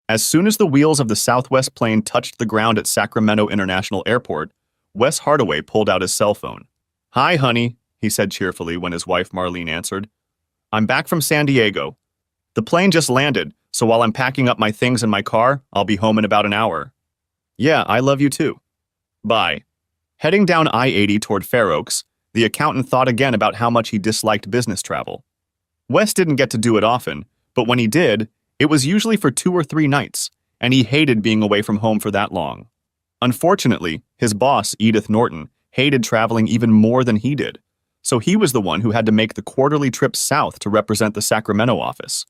As soon as the wheels of the Southwest plane touched the ground at Sacramento International Airport, Wes Hardaway pulled out his cell phone. "Hi, honey," he said cheerfully when his wife Marlene answered. "I'm back from San Diego. The plane just landed, so while I'm packing up my things in my car, I'll be home in about an hour." "Yeah, I love you too. Bye." Heading down I-80 toward Fair Oaks, the accountant thought again about how much he disliked business travel. Wes didn't get to do it often, but when he did, it was usually for 2 or 3 nights, and he hated being away from home for that long. Unfortunately, his boss, Edith Norton, hated traveling even more than he did, so he was the one who had to make the quarterly trip south to represent the Sacramento office.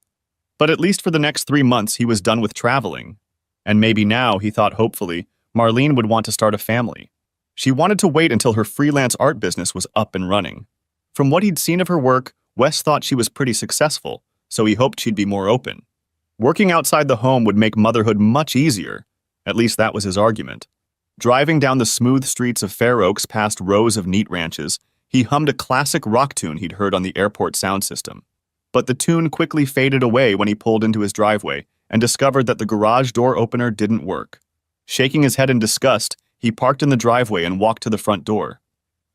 But at least for the next 3 months, he was done with traveling. And maybe now, he thought hopefully, Marlene would want to start a family. She wanted to wait until her freelance art business was up and running. From what he'd seen of her work, Wes thought she was pretty successful, so he hoped she'd be more open. Working outside the home would make motherhood much easier. At least that was his argument. Driving down the smooth streets of Fair Oaks past rows of neat ranches, he hummed a classic rock tune he'd heard on the airport sound system. But the tune quickly faded away when he pulled into his driveway and discovered that the garage door opener didn't work. Shaking his head in disgust, he parked in the driveway and walked to the front door.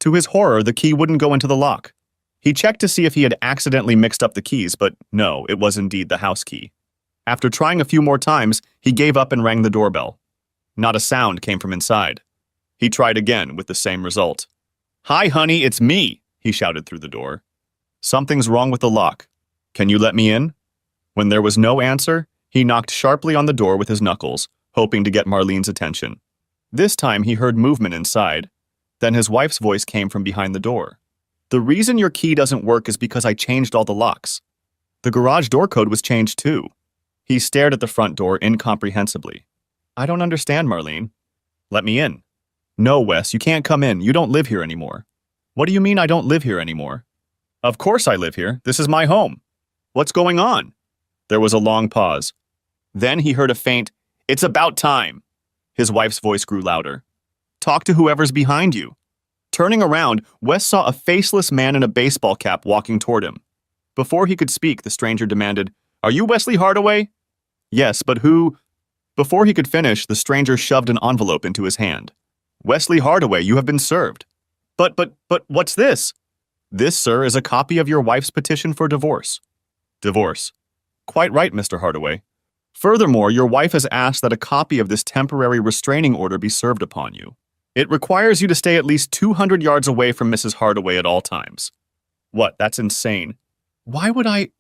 To his horror, the key wouldn't go into the lock. He checked to see if he had accidentally mixed up the keys, but no, it was indeed the house key. After trying a few more times, he gave up and rang the doorbell. Not a sound came from inside. He tried again with the same result. "Hi, honey, it's me," he shouted through the door. "Something's wrong with the lock. Can you let me in?" When there was no answer, he knocked sharply on the door with his knuckles, hoping to get Marlene's attention. This time he heard movement inside. Then his wife's voice came from behind the door. "The reason your key doesn't work is because I changed all the locks. The garage door code was changed too." He stared at the front door incomprehensibly. "I don't understand, Marlene." "Let me in." "No, Wes, you can't come in. You don't live here anymore." "What do you mean I don't live here anymore?" "Of course I live here. This is my home." "What's going on?" There was a long pause. Then he heard a faint, "It's about time." His wife's voice grew louder. "Talk to whoever's behind you." Turning around, Wes saw a faceless man in a baseball cap walking toward him. Before he could speak, the stranger demanded, "Are you Wesley Hardaway?" "Yes, but who—" Before he could finish, the stranger shoved an envelope into his hand. "Wesley Hardaway, you have been served." But what's this?" "This, sir, is a copy of your wife's petition for divorce." "Divorce." "Quite right, Mr. Hardaway. Furthermore, your wife has asked that a copy of this temporary restraining order be served upon you. It requires you to stay at least 200 yards away from Mrs. Hardaway at all times." "What? That's insane. Why would I—"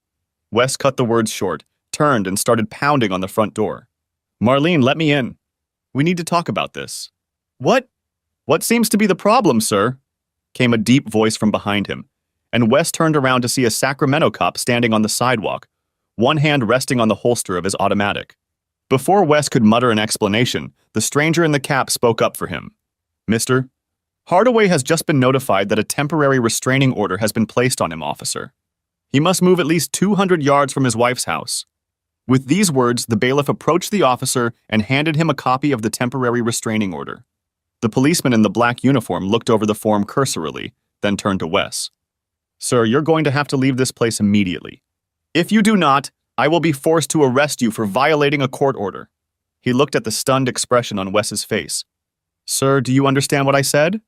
Wes cut the words short, turned, and started pounding on the front door. "Marlene, let me in. We need to talk about this." "What? What seems to be the problem, sir?" came a deep voice from behind him, and Wes turned around to see a Sacramento cop standing on the sidewalk, one hand resting on the holster of his automatic. Before Wes could mutter an explanation, the stranger in the cap spoke up for him. "Mr. Hardaway has just been notified that a temporary restraining order has been placed on him, officer. He must move at least 200 yards from his wife's house." With these words, the bailiff approached the officer and handed him a copy of the temporary restraining order. The policeman in the black uniform looked over the form cursorily, then turned to Wes. "Sir, you're going to have to leave this place immediately. If you do not, I will be forced to arrest you for violating a court order." He looked at the stunned expression on Wes's face. "Sir, do you understand what I said?"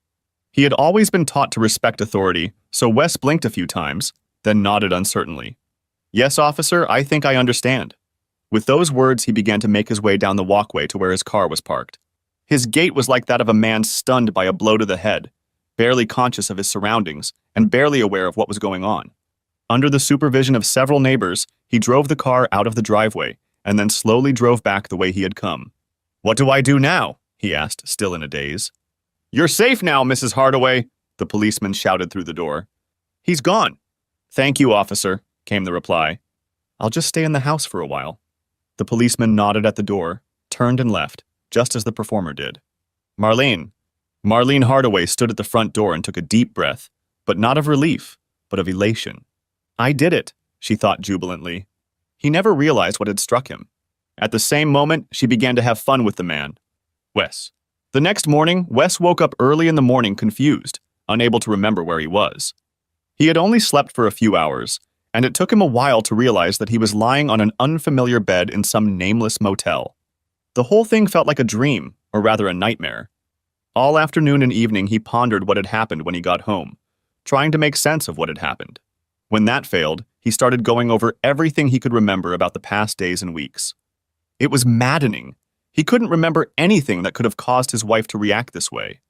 He had always been taught to respect authority, so Wes blinked a few times, then nodded uncertainly. "Yes, officer, I think I understand." With those words, he began to make his way down the walkway to where his car was parked. His gait was like that of a man stunned by a blow to the head, barely conscious of his surroundings and barely aware of what was going on. Under the supervision of several neighbors, he drove the car out of the driveway and then slowly drove back the way he had come. "What do I do now?" he asked, still in a daze. "You're safe now, Mrs. Hardaway," the policeman shouted through the door. "He's gone." "Thank you, officer," came the reply. "I'll just stay in the house for a while." The policeman nodded at the door, turned and left, just as the performer did. Marlene Hardaway stood at the front door and took a deep breath, but not of relief, but of elation. "I did it," she thought jubilantly. He never realized what had struck him. At the same moment, she began to have fun with the man. Wes. The next morning, Wes woke up early in the morning confused, unable to remember where he was. He had only slept for a few hours, and it took him a while to realize that he was lying on an unfamiliar bed in some nameless motel. The whole thing felt like a dream, or rather a nightmare. All afternoon and evening he pondered what had happened when he got home, trying to make sense of what had happened. When that failed, he started going over everything he could remember about the past days and weeks. It was maddening. He couldn't remember anything that could have caused his wife to react this way.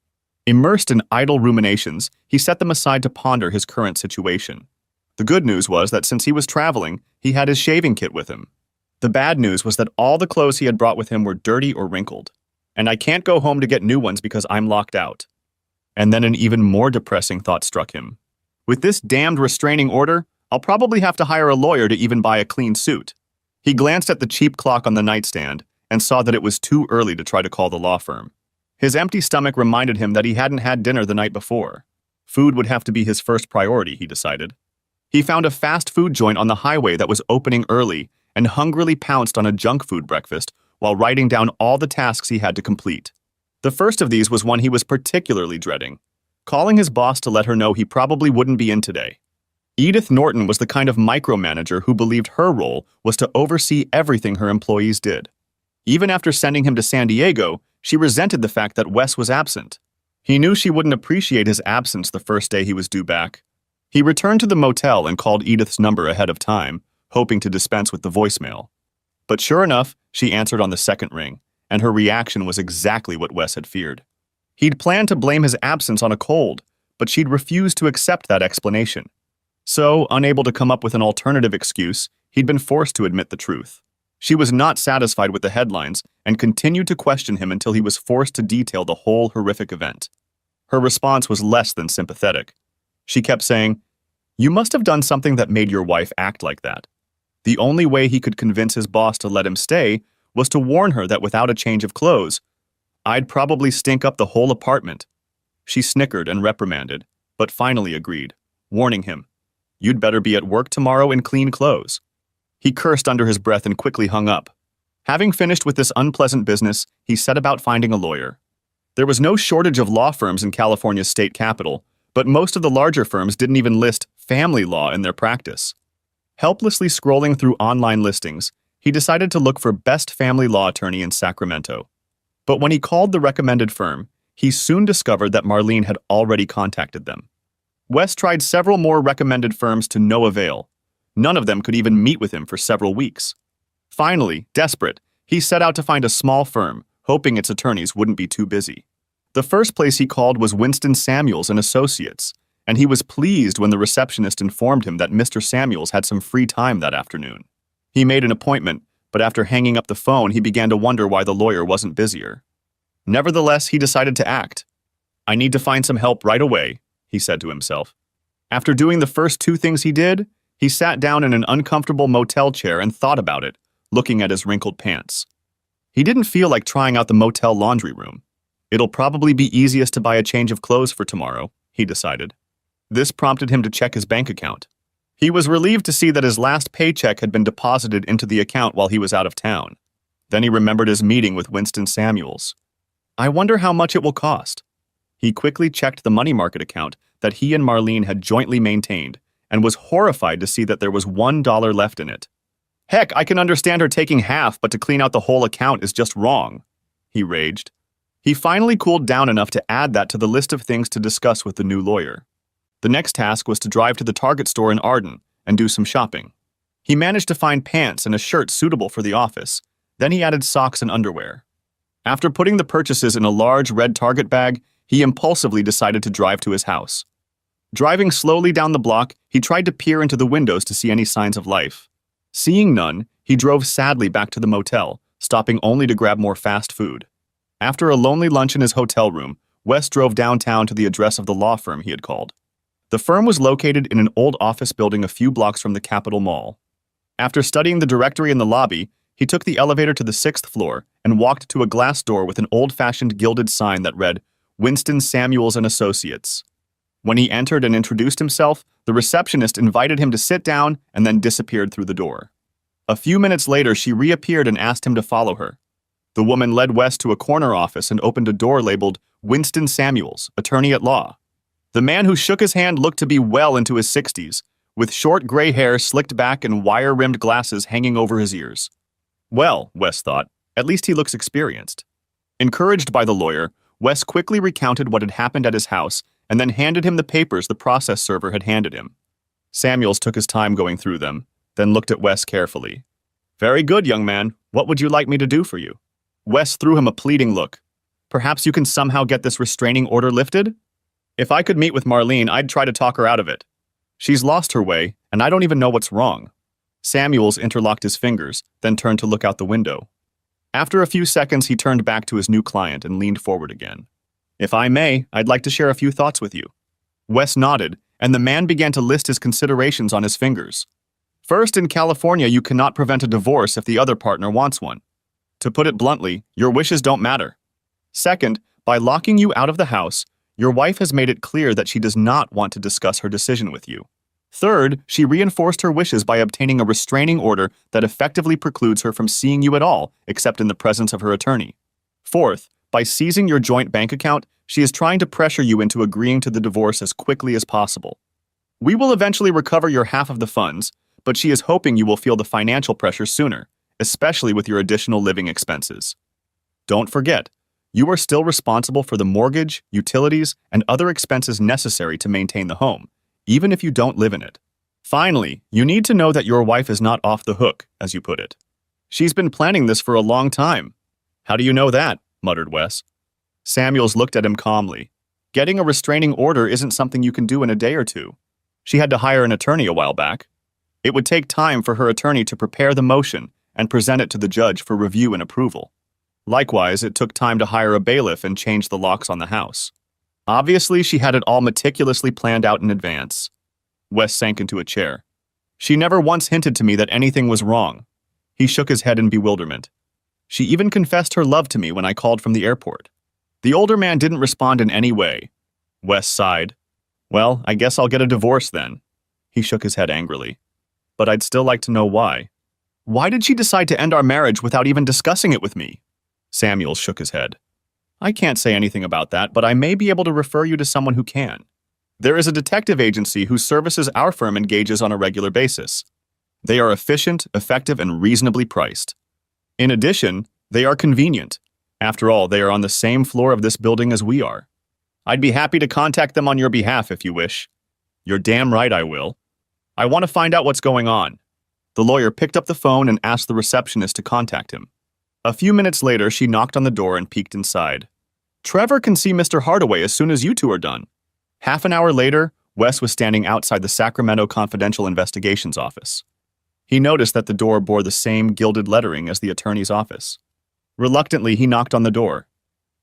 Immersed in idle ruminations, he set them aside to ponder his current situation. The good news was that since he was traveling, he had his shaving kit with him. The bad news was that all the clothes he had brought with him were dirty or wrinkled. And I can't go home to get new ones because I'm locked out. And then an even more depressing thought struck him. With this damned restraining order, I'll probably have to hire a lawyer to even buy a clean suit. He glanced at the cheap clock on the nightstand and saw that it was too early to try to call the law firm. His empty stomach reminded him that he hadn't had dinner the night before. Food would have to be his first priority, he decided. He found a fast food joint on the highway that was opening early and hungrily pounced on a junk food breakfast while writing down all the tasks he had to complete. The first of these was one he was particularly dreading, calling his boss to let her know he probably wouldn't be in today. Edith Norton was the kind of micromanager who believed her role was to oversee everything her employees did. Even after sending him to San Diego, she resented the fact that Wes was absent. He knew she wouldn't appreciate his absence the first day he was due back. He returned to the motel and called Edith's number ahead of time, hoping to dispense with the voicemail. But sure enough, she answered on the second ring, and her reaction was exactly what Wes had feared. He'd planned to blame his absence on a cold, but she'd refused to accept that explanation. So, unable to come up with an alternative excuse, he'd been forced to admit the truth. She was not satisfied with the headlines and continued to question him until he was forced to detail the whole horrific event. Her response was less than sympathetic. She kept saying, "You must have done something that made your wife act like that." The only way he could convince his boss to let him stay was to warn her that without a change of clothes, I'd probably stink up the whole apartment. She snickered and reprimanded, but finally agreed, warning him, "You'd better be at work tomorrow in clean clothes." He cursed under his breath and quickly hung up. Having finished with this unpleasant business, he set about finding a lawyer. There was no shortage of law firms in California's state capital, but most of the larger firms didn't even list family law in their practice. Helplessly scrolling through online listings, he decided to look for best family law attorney in Sacramento. But when he called the recommended firm, he soon discovered that Marlene had already contacted them. Wes tried several more recommended firms to no avail. None of them could even meet with him for several weeks. Finally, desperate, he set out to find a small firm, hoping its attorneys wouldn't be too busy. The first place he called was Winston Samuels and Associates, and he was pleased when the receptionist informed him that Mr. Samuels had some free time that afternoon. He made an appointment, but after hanging up the phone, he began to wonder why the lawyer wasn't busier. Nevertheless, he decided to act. "I need to find some help right away," he said to himself. After doing the first two things he did, he sat down in an uncomfortable motel chair and thought about it, looking at his wrinkled pants. He didn't feel like trying out the motel laundry room. It'll probably be easiest to buy a change of clothes for tomorrow, he decided. This prompted him to check his bank account. He was relieved to see that his last paycheck had been deposited into the account while he was out of town. Then he remembered his meeting with Winston Samuels. I wonder how much it will cost. He quickly checked the money market account that he and Marlene had jointly maintained and was horrified to see that there was $1 left in it. Heck, I can understand her taking half, but to clean out the whole account is just wrong, he raged. He finally cooled down enough to add that to the list of things to discuss with the new lawyer. The next task was to drive to the Target store in Arden and do some shopping. He managed to find pants and a shirt suitable for the office. Then he added socks and underwear. After putting the purchases in a large red Target bag, he impulsively decided to drive to his house. Driving slowly down the block, he tried to peer into the windows to see any signs of life. Seeing none, he drove sadly back to the motel, stopping only to grab more fast food. After a lonely lunch in his hotel room, Wes drove downtown to the address of the law firm he had called. The firm was located in an old office building a few blocks from the Capitol Mall. After studying the directory in the lobby, he took the elevator to the 6th floor and walked to a glass door with an old-fashioned gilded sign that read, Winston Samuels and Associates. When he entered and introduced himself, the receptionist invited him to sit down and then disappeared through the door. A few minutes later, she reappeared and asked him to follow her. The woman led Wes to a corner office and opened a door labeled Winston Samuels, Attorney at Law. The man who shook his hand looked to be well into his 60s, with short gray hair slicked back and wire-rimmed glasses hanging over his ears. Well, Wes thought, at least he looks experienced. Encouraged by the lawyer, Wes quickly recounted what had happened at his house and then handed him the papers the process server had handed him. Samuels took his time going through them, then looked at Wes carefully. Very good, young man. What would you like me to do for you? Wes threw him a pleading look. Perhaps you can somehow get this restraining order lifted? If I could meet with Marlene, I'd try to talk her out of it. She's lost her way, and I don't even know what's wrong. Samuels interlocked his fingers, then turned to look out the window. After a few seconds, he turned back to his new client and leaned forward again. If I may, I'd like to share a few thoughts with you. Wes nodded, and the man began to list his considerations on his fingers. First, in California, you cannot prevent a divorce if the other partner wants one. To put it bluntly, your wishes don't matter. Second, by locking you out of the house, your wife has made it clear that she does not want to discuss her decision with you. Third, she reinforced her wishes by obtaining a restraining order that effectively precludes her from seeing you at all, except in the presence of her attorney. Fourth, by seizing your joint bank account, she is trying to pressure you into agreeing to the divorce as quickly as possible. We will eventually recover your half of the funds, but she is hoping you will feel the financial pressure sooner, especially with your additional living expenses. Don't forget, you are still responsible for the mortgage, utilities, and other expenses necessary to maintain the home, even if you don't live in it. Finally, you need to know that your wife is not off the hook, as you put it. She's been planning this for a long time. How do you know that? Muttered Wes. Samuels looked at him calmly. Getting a restraining order isn't something you can do in a day or two. She had to hire an attorney a while back. It would take time for her attorney to prepare the motion and present it to the judge for review and approval. Likewise, it took time to hire a bailiff and change the locks on the house. Obviously, she had it all meticulously planned out in advance. Wes sank into a chair. She never once hinted to me that anything was wrong. He shook his head in bewilderment. She even confessed her love to me when I called from the airport. The older man didn't respond in any way. Wes sighed. Well, I guess I'll get a divorce then. He shook his head angrily. But I'd still like to know why. Why did she decide to end our marriage without even discussing it with me? Samuel shook his head. I can't say anything about that, but I may be able to refer you to someone who can. There is a detective agency whose services our firm engages on a regular basis. They are efficient, effective, and reasonably priced. In addition, they are convenient. After all, they are on the same floor of this building as we are. I'd be happy to contact them on your behalf if you wish. You're damn right I will. I want to find out what's going on. The lawyer picked up the phone and asked the receptionist to contact him. A few minutes later, she knocked on the door and peeked inside. Trevor can see Mr. Hardaway as soon as you two are done. Half an hour later, Wes was standing outside the Sacramento Confidential Investigations office. He noticed that the door bore the same gilded lettering as the attorney's office. Reluctantly, he knocked on the door.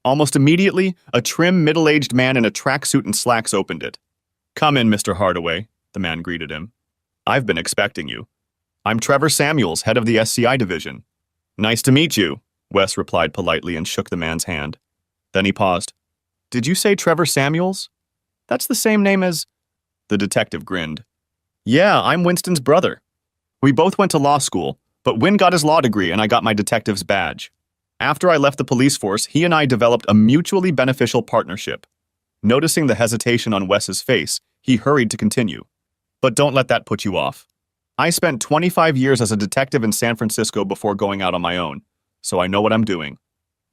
Almost immediately, a trim, middle-aged man in a tracksuit and slacks opened it. Come in, Mr. Hardaway, the man greeted him. I've been expecting you. I'm Trevor Samuels, head of the SCI division. Nice to meet you, Wes replied politely and shook the man's hand. Then he paused. Did you say Trevor Samuels? That's the same name as... The detective grinned. Yeah, I'm Winston's brother. We both went to law school, but Win got his law degree and I got my detective's badge. After I left the police force, he and I developed a mutually beneficial partnership. Noticing the hesitation on Wes's face, he hurried to continue. But don't let that put you off. I spent 25 years as a detective in San Francisco before going out on my own, so I know what I'm doing.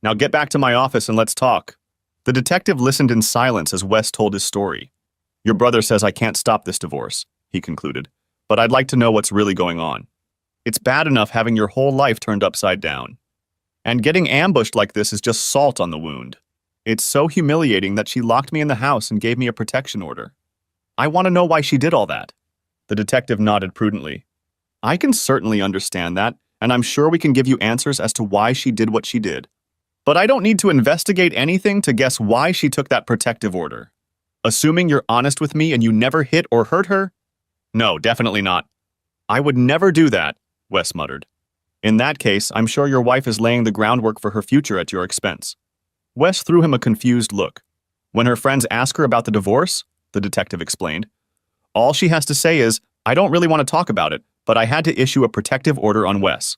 Now get back to my office and let's talk. The detective listened in silence as Wes told his story. Your brother says I can't stop this divorce, he concluded, but I'd like to know what's really going on. It's bad enough having your whole life turned upside down. And getting ambushed like this is just salt on the wound. It's so humiliating that she locked me in the house and gave me a protection order. I want to know why she did all that. The detective nodded prudently. I can certainly understand that, and I'm sure we can give you answers as to why she did what she did. But I don't need to investigate anything to guess why she took that protective order. Assuming you're honest with me and you never hit or hurt her? No, definitely not. I would never do that, Wes muttered. In that case, I'm sure your wife is laying the groundwork for her future at your expense. Wes threw him a confused look. When her friends ask her about the divorce, the detective explained, all she has to say is, I don't really want to talk about it, but I had to issue a protective order on Wes.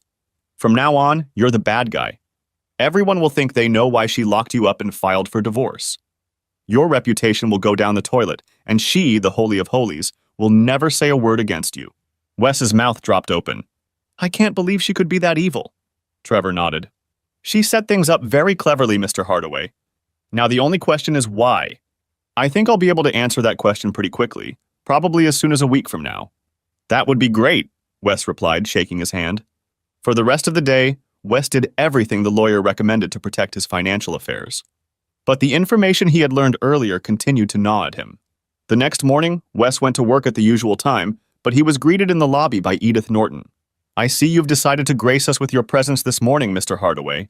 From now on, you're the bad guy. Everyone will think they know why she locked you up and filed for divorce. Your reputation will go down the toilet, and she, the Holy of Holies, will never say a word against you. Wes's mouth dropped open. I can't believe she could be that evil. Trevor nodded. She set things up very cleverly, Mr. Hardaway. Now the only question is why. I think I'll be able to answer that question pretty quickly, probably as soon as a week from now. That would be great, Wes replied, shaking his hand. For the rest of the day, Wes did everything the lawyer recommended to protect his financial affairs. But the information he had learned earlier continued to gnaw at him. The next morning, Wes went to work at the usual time, but he was greeted in the lobby by Edith Norton. I see you've decided to grace us with your presence this morning, Mr. Hardaway.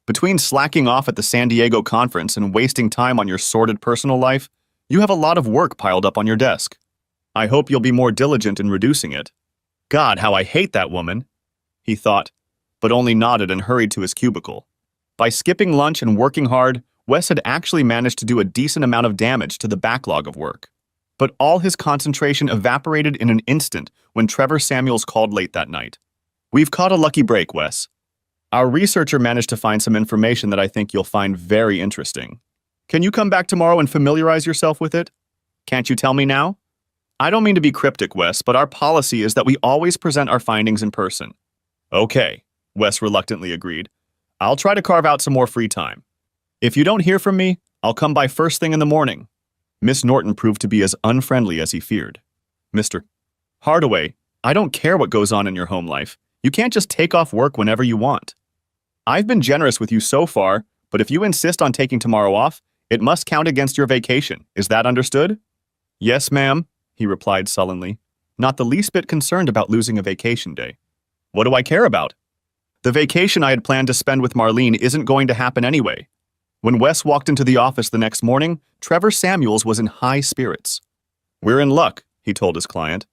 Between slacking off at the San Diego conference and wasting time on your sordid personal life, you have a lot of work piled up on your desk. I hope you'll be more diligent in reducing it. God, how I hate that woman, he thought, but only nodded and hurried to his cubicle. By skipping lunch and working hard, Wes had actually managed to do a decent amount of damage to the backlog of work. But all his concentration evaporated in an instant when Trevor Samuels called late that night. We've caught a lucky break, Wes. Our researcher managed to find some information that I think you'll find very interesting. Can you come back tomorrow and familiarize yourself with it? Can't you tell me now? I don't mean to be cryptic, Wes, but our policy is that we always present our findings in person. Okay, Wes reluctantly agreed. I'll try to carve out some more free time. If you don't hear from me, I'll come by first thing in the morning. Miss Norton proved to be as unfriendly as he feared. Mr. Hardaway, I don't care what goes on in your home life. You can't just take off work whenever you want. I've been generous with you so far, but if you insist on taking tomorrow off, it must count against your vacation. Is that understood? Yes, ma'am, he replied sullenly, not the least bit concerned about losing a vacation day. What do I care about? The vacation I had planned to spend with Marlene isn't going to happen anyway. When Wes walked into the office the next morning, Trevor Samuels was in high spirits. We're in luck, he told his client.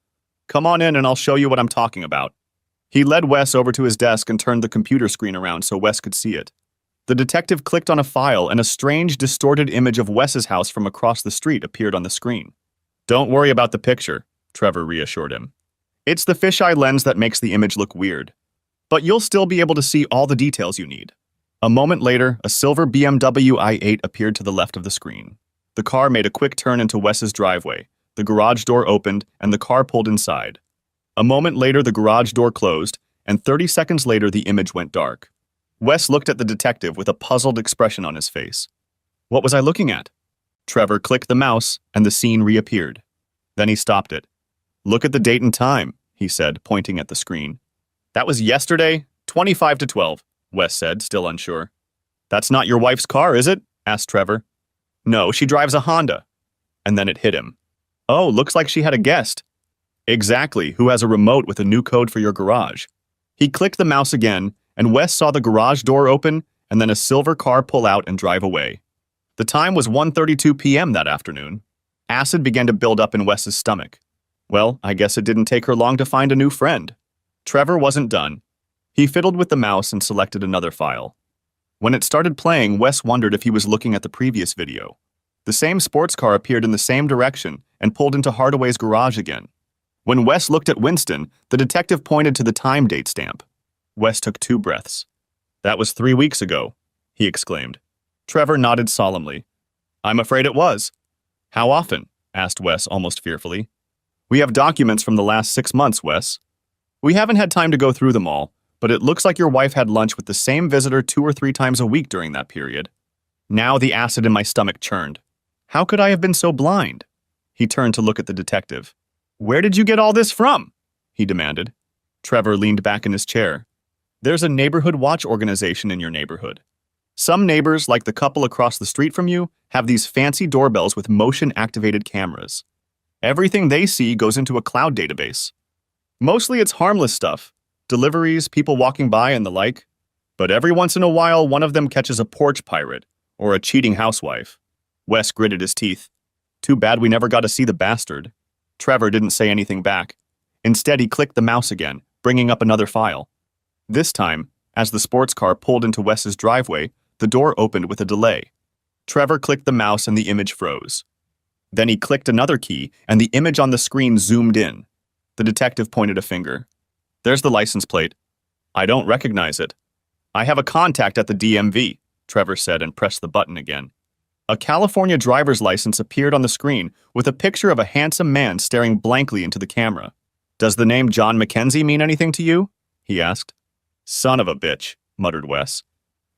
Come on in and I'll show you what I'm talking about. He led Wes over to his desk and turned the computer screen around so Wes could see it. The detective clicked on a file and a strange, distorted image of Wes's house from across the street appeared on the screen. Don't worry about the picture, Trevor reassured him. It's the fisheye lens that makes the image look weird. But you'll still be able to see all the details you need. A moment later, a silver BMW i8 appeared to the left of the screen. The car made a quick turn into Wes's driveway. The garage door opened, and the car pulled inside. A moment later, the garage door closed, and 30 seconds later, the image went dark. Wes looked at the detective with a puzzled expression on his face. What was I looking at? Trevor clicked the mouse, and the scene reappeared. Then he stopped it. Look at the date and time, he said, pointing at the screen. That was yesterday, 25 to 12. Wes said, still unsure. That's not your wife's car, is it? Asked Trevor. No, she drives a Honda. And then it hit him. Oh, looks like she had a guest. Exactly, who has a remote with a new code for your garage. He clicked the mouse again, and Wes saw the garage door open and then a silver car pull out and drive away. The time was 1:32 p.m. that afternoon. Acid began to build up in Wes's stomach. Well, I guess it didn't take her long to find a new friend. Trevor wasn't done. He fiddled with the mouse and selected another file. When it started playing, Wes wondered if he was looking at the previous video. The same sports car appeared in the same direction and pulled into Hardaway's garage again. When Wes looked at Winston, the detective pointed to the time date stamp. Wes took 2 breaths. That was 3 weeks ago, he exclaimed. Trevor nodded solemnly. I'm afraid it was. How often? Asked Wes almost fearfully. We have documents from the last 6 months, Wes. We haven't had time to go through them all, but it looks like your wife had lunch with the same visitor 2 or 3 times a week during that period. Now the acid in my stomach churned. How could I have been so blind? He turned to look at the detective. Where did you get all this from? He demanded. Trevor leaned back in his chair. There's a neighborhood watch organization in your neighborhood. Some neighbors, like the couple across the street from you, have these fancy doorbells with motion-activated cameras. Everything they see goes into a cloud database. Mostly it's harmless stuff, deliveries, people walking by, and the like. But every once in a while, one of them catches a porch pirate or a cheating housewife. Wes gritted his teeth. Too bad we never got to see the bastard. Trevor didn't say anything back. Instead, he clicked the mouse again, bringing up another file. This time, as the sports car pulled into Wes's driveway, the door opened with a delay. Trevor clicked the mouse and the image froze. Then he clicked another key, and the image on the screen zoomed in. The detective pointed a finger. There's the license plate. I don't recognize it. I have a contact at the DMV, Trevor said and pressed the button again. A California driver's license appeared on the screen with a picture of a handsome man staring blankly into the camera. Does the name John Mackenzie mean anything to you? He asked. Son of a bitch, muttered Wes.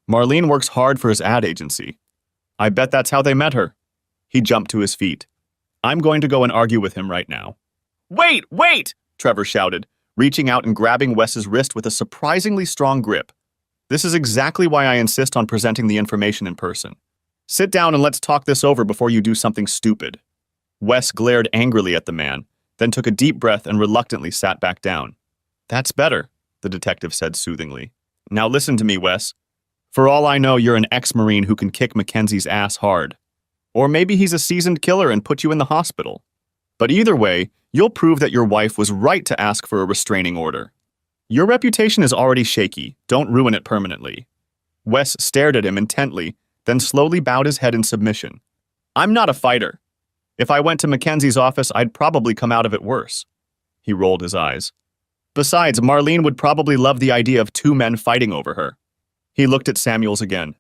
Marlene works hard for his ad agency. I bet that's how they met her. He jumped to his feet. I'm going to go and argue with him right now. Wait, wait! Trevor shouted, reaching out and grabbing Wes's wrist with a surprisingly strong grip. This is exactly why I insist on presenting the information in person. Sit down and let's talk this over before you do something stupid. Wes glared angrily at the man, then took a deep breath and reluctantly sat back down. That's better, the detective said soothingly. Now listen to me, Wes. For all I know, you're an ex-Marine who can kick Mackenzie's ass hard. Or maybe he's a seasoned killer and put you in the hospital. But either way, you'll prove that your wife was right to ask for a restraining order. Your reputation is already shaky. Don't ruin it permanently. Wes stared at him intently, then slowly bowed his head in submission. I'm not a fighter. If I went to Mackenzie's office, I'd probably come out of it worse. He rolled his eyes. Besides, Marlene would probably love the idea of two men fighting over her. He looked at Samuels again.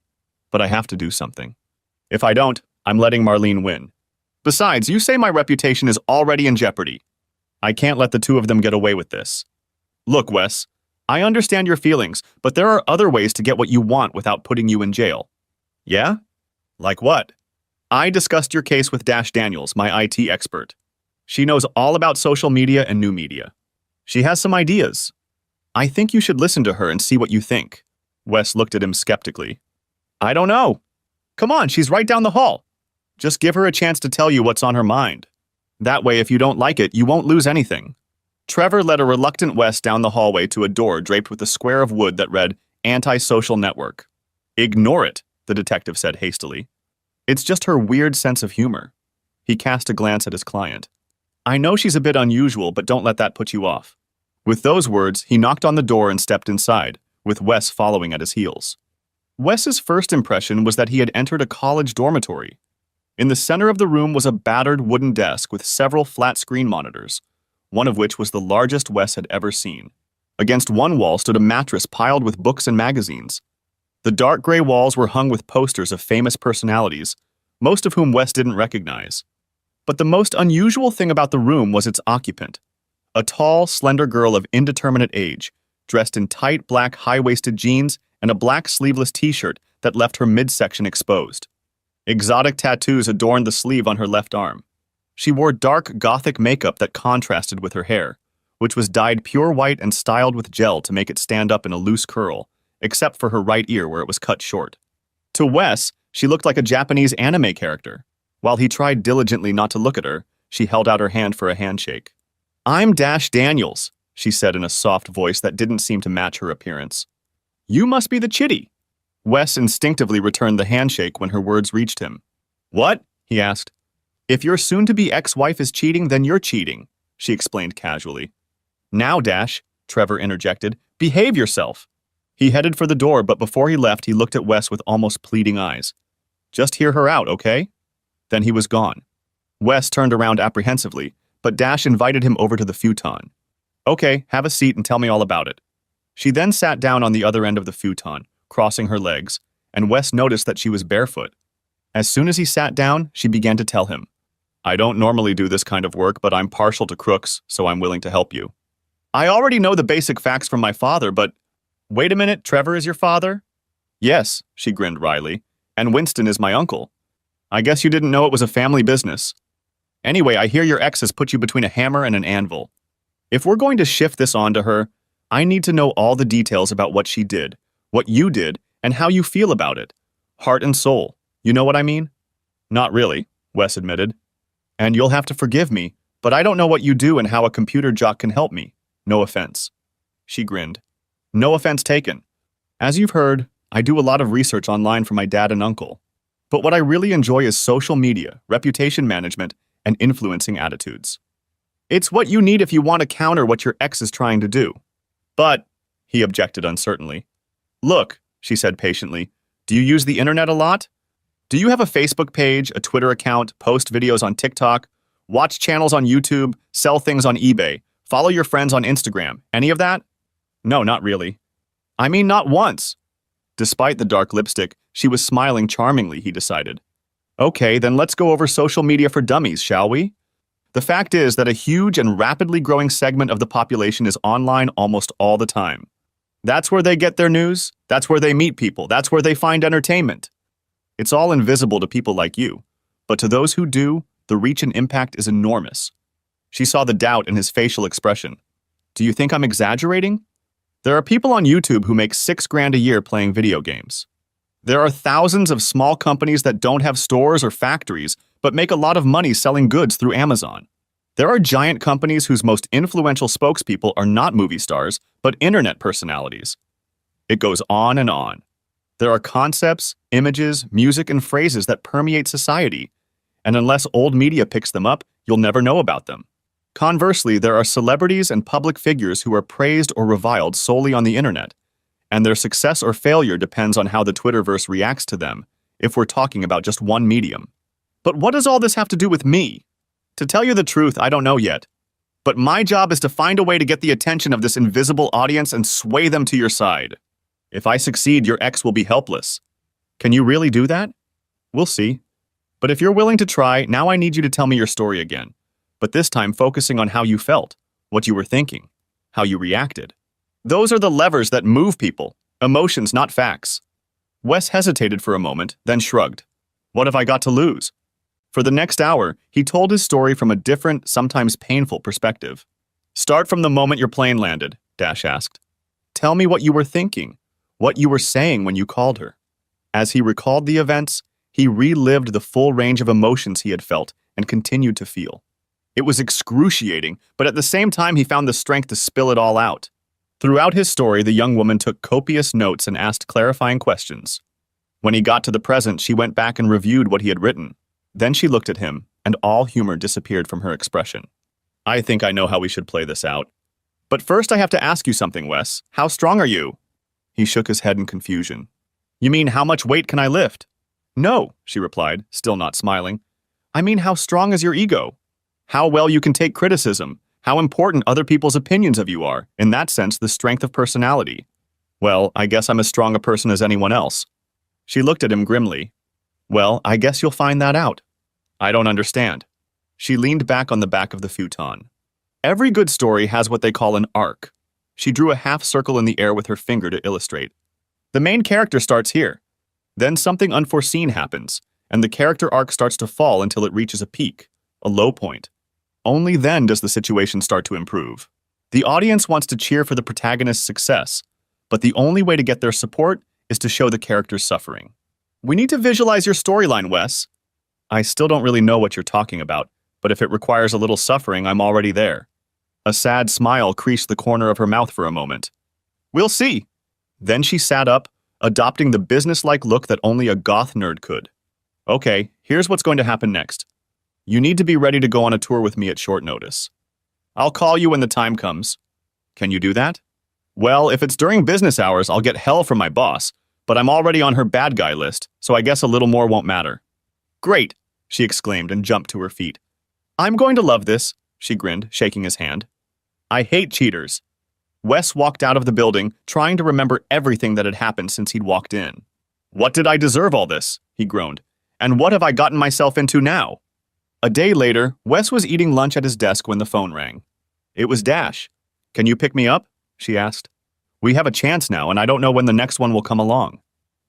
But I have to do something. If I don't, I'm letting Marlene win. Besides, you say my reputation is already in jeopardy. I can't let the two of them get away with this. Look, Wes, I understand your feelings, but there are other ways to get what you want without putting you in jail. Yeah? Like what? I discussed your case with Dash Daniels, my IT expert. She knows all about social media and new media. She has some ideas. I think you should listen to her and see what you think. Wes looked at him skeptically. I don't know. Come on, she's right down the hall. Just give her a chance to tell you what's on her mind. That way, if you don't like it, you won't lose anything. Trevor led a reluctant Wes down the hallway to a door draped with a square of wood that read, Anti-Social Network. Ignore it, the detective said hastily. It's just her weird sense of humor. He cast a glance at his client. I know she's a bit unusual, but don't let that put you off. With those words, he knocked on the door and stepped inside, with Wes following at his heels. Wes's first impression was that he had entered a college dormitory. In the center of the room was a battered wooden desk with several flat-screen monitors, one of which was the largest Wes had ever seen. Against one wall stood a mattress piled with books and magazines. The dark gray walls were hung with posters of famous personalities, most of whom Wes didn't recognize. But the most unusual thing about the room was its occupant, a tall, slender girl of indeterminate age, dressed in tight black high-waisted jeans and a black sleeveless t-shirt that left her midsection exposed. Exotic tattoos adorned the sleeve on her left arm. She wore dark, gothic makeup that contrasted with her hair, which was dyed pure white and styled with gel to make it stand up in a loose curl, except for her right ear where it was cut short. To Wes, she looked like a Japanese anime character. While he tried diligently not to look at her, she held out her hand for a handshake. I'm Dash Daniels, she said in a soft voice that didn't seem to match her appearance. You must be the chitty. Wes instinctively returned the handshake when her words reached him. What? He asked. If your soon-to-be ex-wife is cheating, then you're cheating, she explained casually. Now, Dash, Trevor interjected, behave yourself. He headed for the door, but before he left, he looked at Wes with almost pleading eyes. Just hear her out, okay? Then he was gone. Wes turned around apprehensively, but Dash invited him over to the futon. Okay, have a seat and tell me all about it. She then sat down on the other end of the futon, crossing her legs, and Wes noticed that she was barefoot. As soon as he sat down, she began to tell him, I don't normally do this kind of work, but I'm partial to crooks, so I'm willing to help you. I already know the basic facts from my father, but... Wait a minute, Trevor is your father? Yes, she grinned wryly, and Winston is my uncle. I guess you didn't know it was a family business. Anyway, I hear your ex has put you between a hammer and an anvil. If we're going to shift this on to her, I need to know all the details about what she did, what you did, and how you feel about it. Heart and soul. You know what I mean? Not really, Wes admitted. And you'll have to forgive me, but I don't know what you do and how a computer jock can help me. No offense. She grinned. No offense taken. As you've heard, I do a lot of research online for my dad and uncle. But what I really enjoy is social media, reputation management, and influencing attitudes. It's what you need if you want to counter what your ex is trying to do. But, he objected uncertainly. Look, she said patiently, do you use the internet a lot? Do you have a Facebook page, a Twitter account, post videos on TikTok, watch channels on YouTube, sell things on eBay, follow your friends on Instagram, any of that? No, not really. I mean, not once. Despite the dark lipstick, she was smiling charmingly, he decided. Okay, then let's go over social media for dummies, shall we? The fact is that a huge and rapidly growing segment of the population is online almost all the time. That's where they get their news, that's where they meet people, that's where they find entertainment. It's all invisible to people like you, but to those who do, the reach and impact is enormous. She saw the doubt in his facial expression. Do you think I'm exaggerating? There are people on YouTube who make $6 grand a year playing video games. There are thousands of small companies that don't have stores or factories, but make a lot of money selling goods through Amazon. There are giant companies whose most influential spokespeople are not movie stars, but internet personalities. It goes on and on. There are concepts, images, music, and phrases that permeate society, and unless old media picks them up, you'll never know about them. Conversely, there are celebrities and public figures who are praised or reviled solely on the internet, and their success or failure depends on how the Twitterverse reacts to them, if we're talking about just one medium. But what does all this have to do with me? To tell you the truth, I don't know yet. But my job is to find a way to get the attention of this invisible audience and sway them to your side. If I succeed, your ex will be helpless. Can you really do that? We'll see. But if you're willing to try, now I need you to tell me your story again. But this time focusing on how you felt, what you were thinking, how you reacted. Those are the levers that move people, emotions, not facts. Wes hesitated for a moment, then shrugged. What have I got to lose? For the next hour, he told his story from a different, sometimes painful perspective. Start from the moment your plane landed, Dash asked. Tell me what you were thinking, what you were saying when you called her. As he recalled the events, he relived the full range of emotions he had felt and continued to feel. It was excruciating, but at the same time he found the strength to spill it all out. Throughout his story, the young woman took copious notes and asked clarifying questions. When he got to the present, she went back and reviewed what he had written. Then she looked at him, and all humor disappeared from her expression. I think I know how we should play this out. But first I have to ask you something, Wes. How strong are you? He shook his head in confusion. You mean how much weight can I lift? No, she replied, still not smiling. I mean how strong is your ego? How well you can take criticism, how important other people's opinions of you are, in that sense the strength of personality. Well, I guess I'm as strong a person as anyone else. She looked at him grimly. Well, I guess you'll find that out. I don't understand. She leaned back on the back of the futon. Every good story has what they call an arc. She drew a half circle in the air with her finger to illustrate. The main character starts here. Then something unforeseen happens, and the character arc starts to fall until it reaches a peak, a low point. Only then does the situation start to improve. The audience wants to cheer for the protagonist's success, but the only way to get their support is to show the character's suffering. We need to visualize your storyline, Wes. I still don't really know what you're talking about, but if it requires a little suffering, I'm already there. A sad smile creased the corner of her mouth for a moment. We'll see. Then she sat up, adopting the businesslike look that only a goth nerd could. Okay, here's what's going to happen next. You need to be ready to go on a tour with me at short notice. I'll call you when the time comes. Can you do that? Well, if it's during business hours, I'll get hell from my boss, but I'm already on her bad guy list, so I guess a little more won't matter. Great, she exclaimed and jumped to her feet. I'm going to love this, she grinned, shaking his hand. I hate cheaters. Wes walked out of the building, trying to remember everything that had happened since he'd walked in. What did I deserve all this? He groaned. And what have I gotten myself into now? A day later, Wes was eating lunch at his desk when the phone rang. It was Dash. Can you pick me up? She asked. We have a chance now, and I don't know when the next one will come along.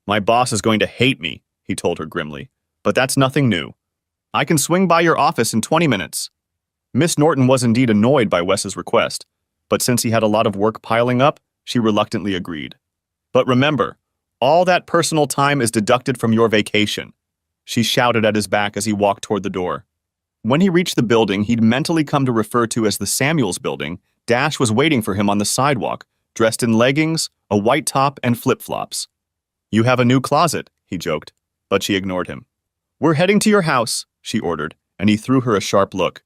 My boss is going to hate me, he told her grimly. But that's nothing new. I can swing by your office in 20 minutes. Miss Norton was indeed annoyed by Wes's request, but since he had a lot of work piling up, she reluctantly agreed. But remember, all that personal time is deducted from your vacation, she shouted at his back as he walked toward the door. When he reached the building he'd mentally come to refer to as the Samuels building, Dash was waiting for him on the sidewalk, dressed in leggings, a white top, and flip-flops. You have a new closet, he joked, but she ignored him. We're heading to your house, she ordered, and he threw her a sharp look.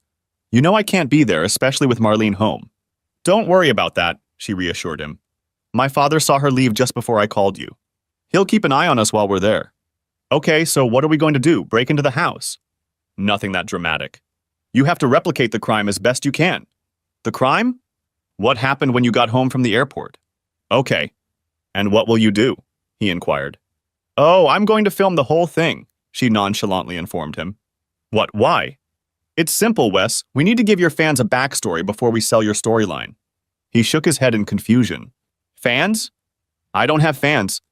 You know I can't be there, especially with Marlene home. Don't worry about that, she reassured him. My father saw her leave just before I called you. He'll keep an eye on us while we're there. Okay, so what are we going to do, break into the house? Nothing that dramatic. You have to replicate the crime as best you can. The crime? What happened when you got home from the airport? Okay. And what will you do? He inquired. Oh, I'm going to film the whole thing. she nonchalantly informed him. What, why? It's simple, Wes. We need to give your fans a backstory before we sell your storyline. He shook his head in confusion. Fans? I don't have fans.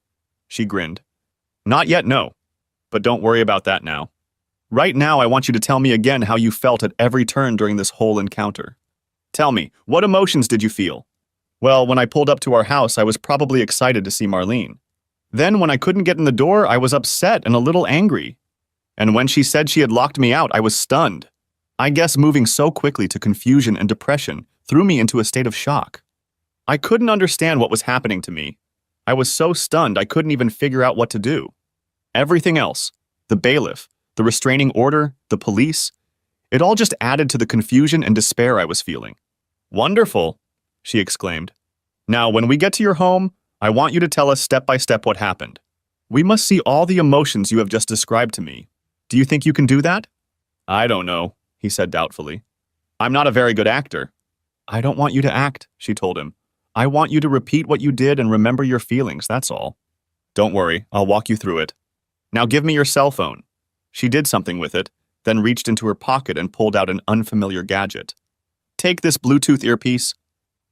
She grinned. Not yet, no. But don't worry about that now. Right now, I want you to tell me again how you felt at every turn during this whole encounter. Tell me, what emotions did you feel? Well, when I pulled up to our house, I was probably excited to see Marlene. Then, when I couldn't get in the door, I was upset and a little angry. And when she said she had locked me out, I was stunned. I guess moving so quickly to confusion and depression threw me into a state of shock. I couldn't understand what was happening to me. I was so stunned I couldn't even figure out what to do. Everything else, the bailiff, the restraining order, the police, it all just added to the confusion and despair I was feeling. Wonderful, she exclaimed. Now, when we get to your home, I want you to tell us step by step what happened. We must see all the emotions you have just described to me. Do you think you can do that? I don't know, he said doubtfully. I'm not a very good actor. I don't want you to act, she told him. I want you to repeat what you did and remember your feelings, that's all. Don't worry, I'll walk you through it. Now give me your cell phone. She did something with it, then reached into her pocket and pulled out an unfamiliar gadget. Take this Bluetooth earpiece.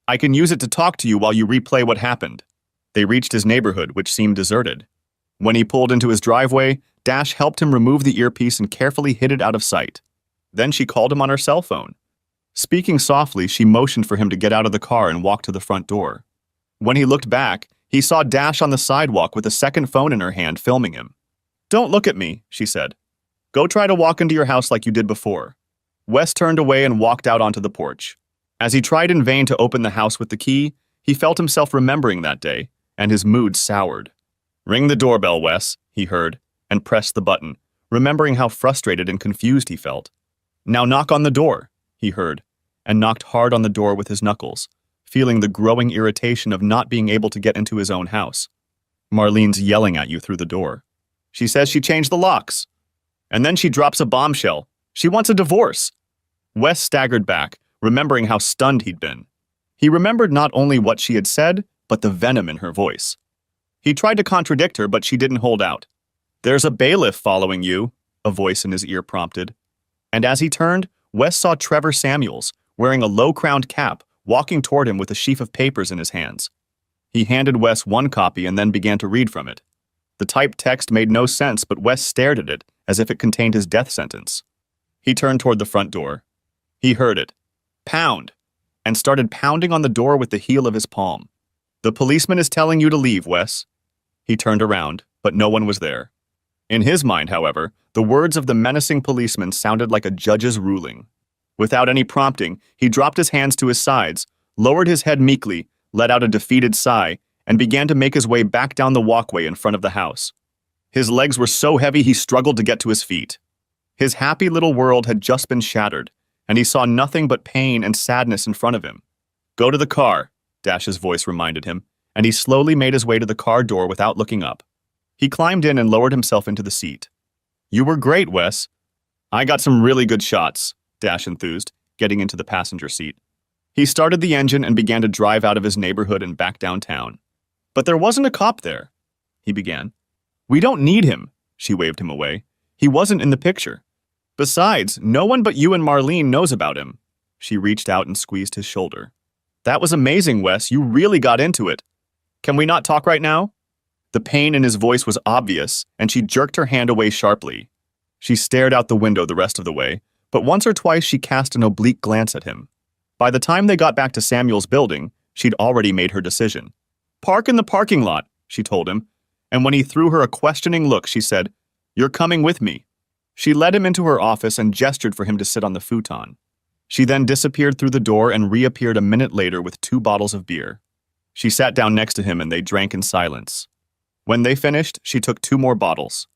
I can use it to talk to you while you replay what happened. They reached his neighborhood, which seemed deserted. When he pulled into his driveway, Dash helped him remove the earpiece and carefully hid it out of sight. Then she called him on her cell phone. Speaking softly, she motioned for him to get out of the car and walk to the front door. When he looked back, he saw Dash on the sidewalk with a second phone in her hand filming him. Don't look at me, she said. Go try to walk into your house like you did before. Wes turned away and walked out onto the porch. As he tried in vain to open the house with the key, he felt himself remembering that day, and his mood soured. Ring the doorbell, Wes, he heard, and pressed the button, remembering how frustrated and confused he felt. Now knock on the door, he heard, and knocked hard on the door with his knuckles, feeling the growing irritation of not being able to get into his own house. Marlene's yelling at you through the door. She says she changed the locks. And then she drops a bombshell. She wants a divorce. Wes staggered back, remembering how stunned he'd been. He remembered not only what she had said, but the venom in her voice. He tried to contradict her, but she didn't hold out. There's a bailiff following you, a voice in his ear prompted. And as he turned, Wes saw Trevor Samuels, wearing a low-crowned cap, walking toward him with a sheaf of papers in his hands. He handed Wes one copy and then began to read from it. The typed text made no sense, but Wes stared at it as if it contained his death sentence. He turned toward the front door. He heard it. Pound! And started pounding on the door with the heel of his palm. The policeman is telling you to leave, Wes. He turned around, but no one was there. In his mind, however, the words of the menacing policeman sounded like a judge's ruling. Without any prompting, he dropped his hands to his sides, lowered his head meekly, let out a defeated sigh, and began to make his way back down the walkway in front of the house. His legs were so heavy he struggled to get to his feet. His happy little world had just been shattered, and he saw nothing but pain and sadness in front of him. Go to the car, Dash's voice reminded him, and he slowly made his way to the car door without looking up. He climbed in and lowered himself into the seat. You were great, Wes. I got some really good shots, Dash enthused, getting into the passenger seat. He started the engine and began to drive out of his neighborhood and back downtown. But there wasn't a cop there, he began. We don't need him, she waved him away. He wasn't in the picture. Besides, no one but you and Marlene knows about him. She reached out and squeezed his shoulder. That was amazing, Wes. You really got into it. Can we not talk right now? The pain in his voice was obvious, and she jerked her hand away sharply. She stared out the window the rest of the way, but once or twice she cast an oblique glance at him. By the time they got back to Samuel's building, she'd already made her decision. Park in the parking lot, she told him, and when he threw her a questioning look, she said, You're coming with me. She led him into her office and gestured for him to sit on the futon. She then disappeared through the door and reappeared a minute later with 2 bottles of beer. She sat down next to him and they drank in silence. When they finished, she took 2 more bottles.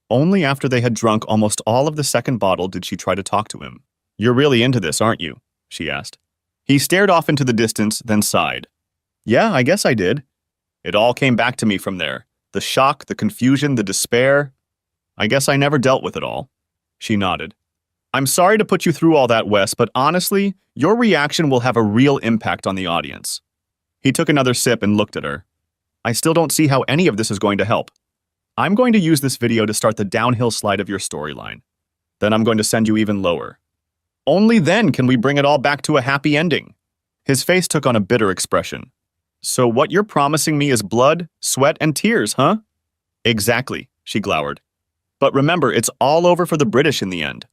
Only after they had drunk almost all of the second bottle did she try to talk to him. You're really into this, aren't you? She asked. He stared off into the distance, then sighed. Yeah, I guess I did. It all came back to me from there. The shock, the confusion, the despair. I guess I never dealt with it all. She nodded. I'm sorry to put you through all that, Wes, but honestly, your reaction will have a real impact on the audience. He took another sip and looked at her. I still don't see how any of this is going to help. I'm going to use this video to start the downhill slide of your storyline. Then I'm going to send you even lower. Only then can we bring it all back to a happy ending. His face took on a bitter expression. So what you're promising me is blood, sweat, and tears, huh? Exactly, she glowered. But remember, it's all over for the British in the end.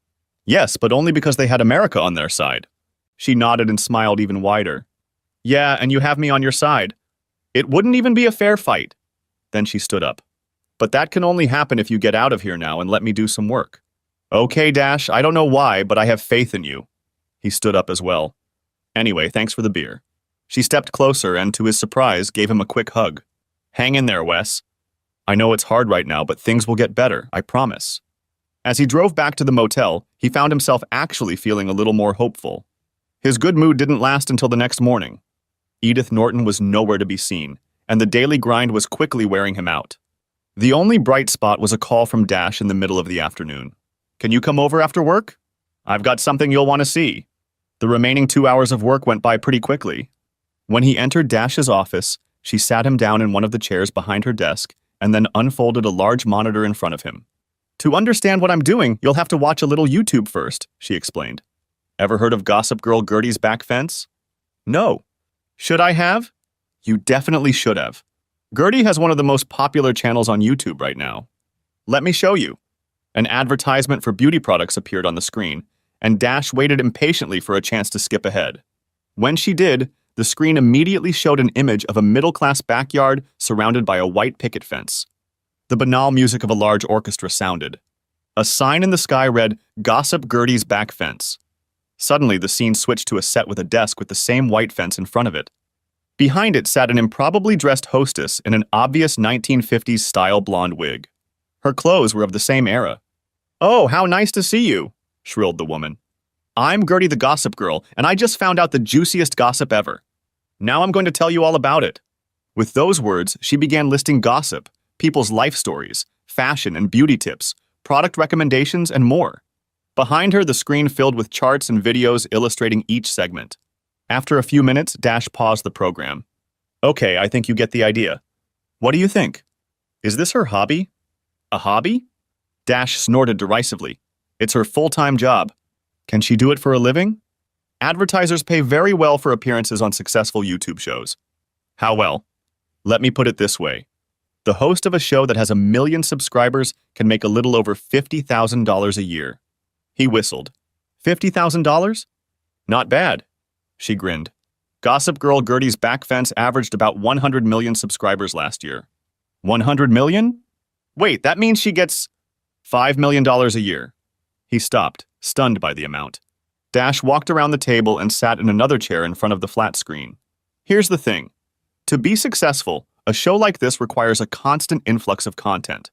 Yes, but only because they had America on their side. She nodded and smiled even wider. Yeah, and you have me on your side. It wouldn't even be a fair fight. Then she stood up. But that can only happen if you get out of here now and let me do some work. Okay, Dash, I don't know why, but I have faith in you. He stood up as well. Anyway, thanks for the beer. She stepped closer and, to his surprise, gave him a quick hug. Hang in there, Wes. I know it's hard right now, but things will get better, I promise. As he drove back to the motel, he found himself actually feeling a little more hopeful. His good mood didn't last until the next morning. Edith Norton was nowhere to be seen, and the daily grind was quickly wearing him out. The only bright spot was a call from Dash in the middle of the afternoon. Can you come over after work? I've got something you'll want to see. The remaining 2 hours of work went by pretty quickly. When he entered Dash's office, she sat him down in one of the chairs behind her desk and then unfolded a large monitor in front of him. To understand what I'm doing, you'll have to watch a little YouTube first, she explained. Ever heard of Gossip Girl Gertie's Back Fence? No. Should I have? You definitely should have. Gertie has one of the most popular channels on YouTube right now. Let me show you. An advertisement for beauty products appeared on the screen, and Dash waited impatiently for a chance to skip ahead. When she did, the screen immediately showed an image of a middle-class backyard surrounded by a white picket fence. The banal music of a large orchestra sounded. A sign in the sky read, Gossip Gertie's Back Fence. Suddenly, the scene switched to a set with a desk with the same white fence in front of it. Behind it sat an improbably dressed hostess in an obvious 1950s style blonde wig. Her clothes were of the same era. Oh, how nice to see you, shrilled the woman. I'm Gertie the Gossip Girl, and I just found out the juiciest gossip ever. Now I'm going to tell you all about it. With those words, she began listing gossip, people's life stories, fashion and beauty tips, product recommendations, and more. Behind her, the screen filled with charts and videos illustrating each segment. After a few minutes, Dash paused the program. Okay, I think you get the idea. What do you think? Is this her hobby? A hobby? Dash snorted derisively. It's her full-time job. Can she do it for a living? Advertisers pay very well for appearances on successful YouTube shows. How well? Let me put it this way. The host of a show that has 1 million subscribers can make a little over $50,000 a year. He whistled. $50,000? Not bad. She grinned. Gossip Girl Gertie's Back Fence averaged about 100 million subscribers last year. 100 million? Wait, that means she gets $5 million a year. He stopped, stunned by the amount. Dash walked around the table and sat in another chair in front of the flat screen. Here's the thing. To be successful, a show like this requires a constant influx of content.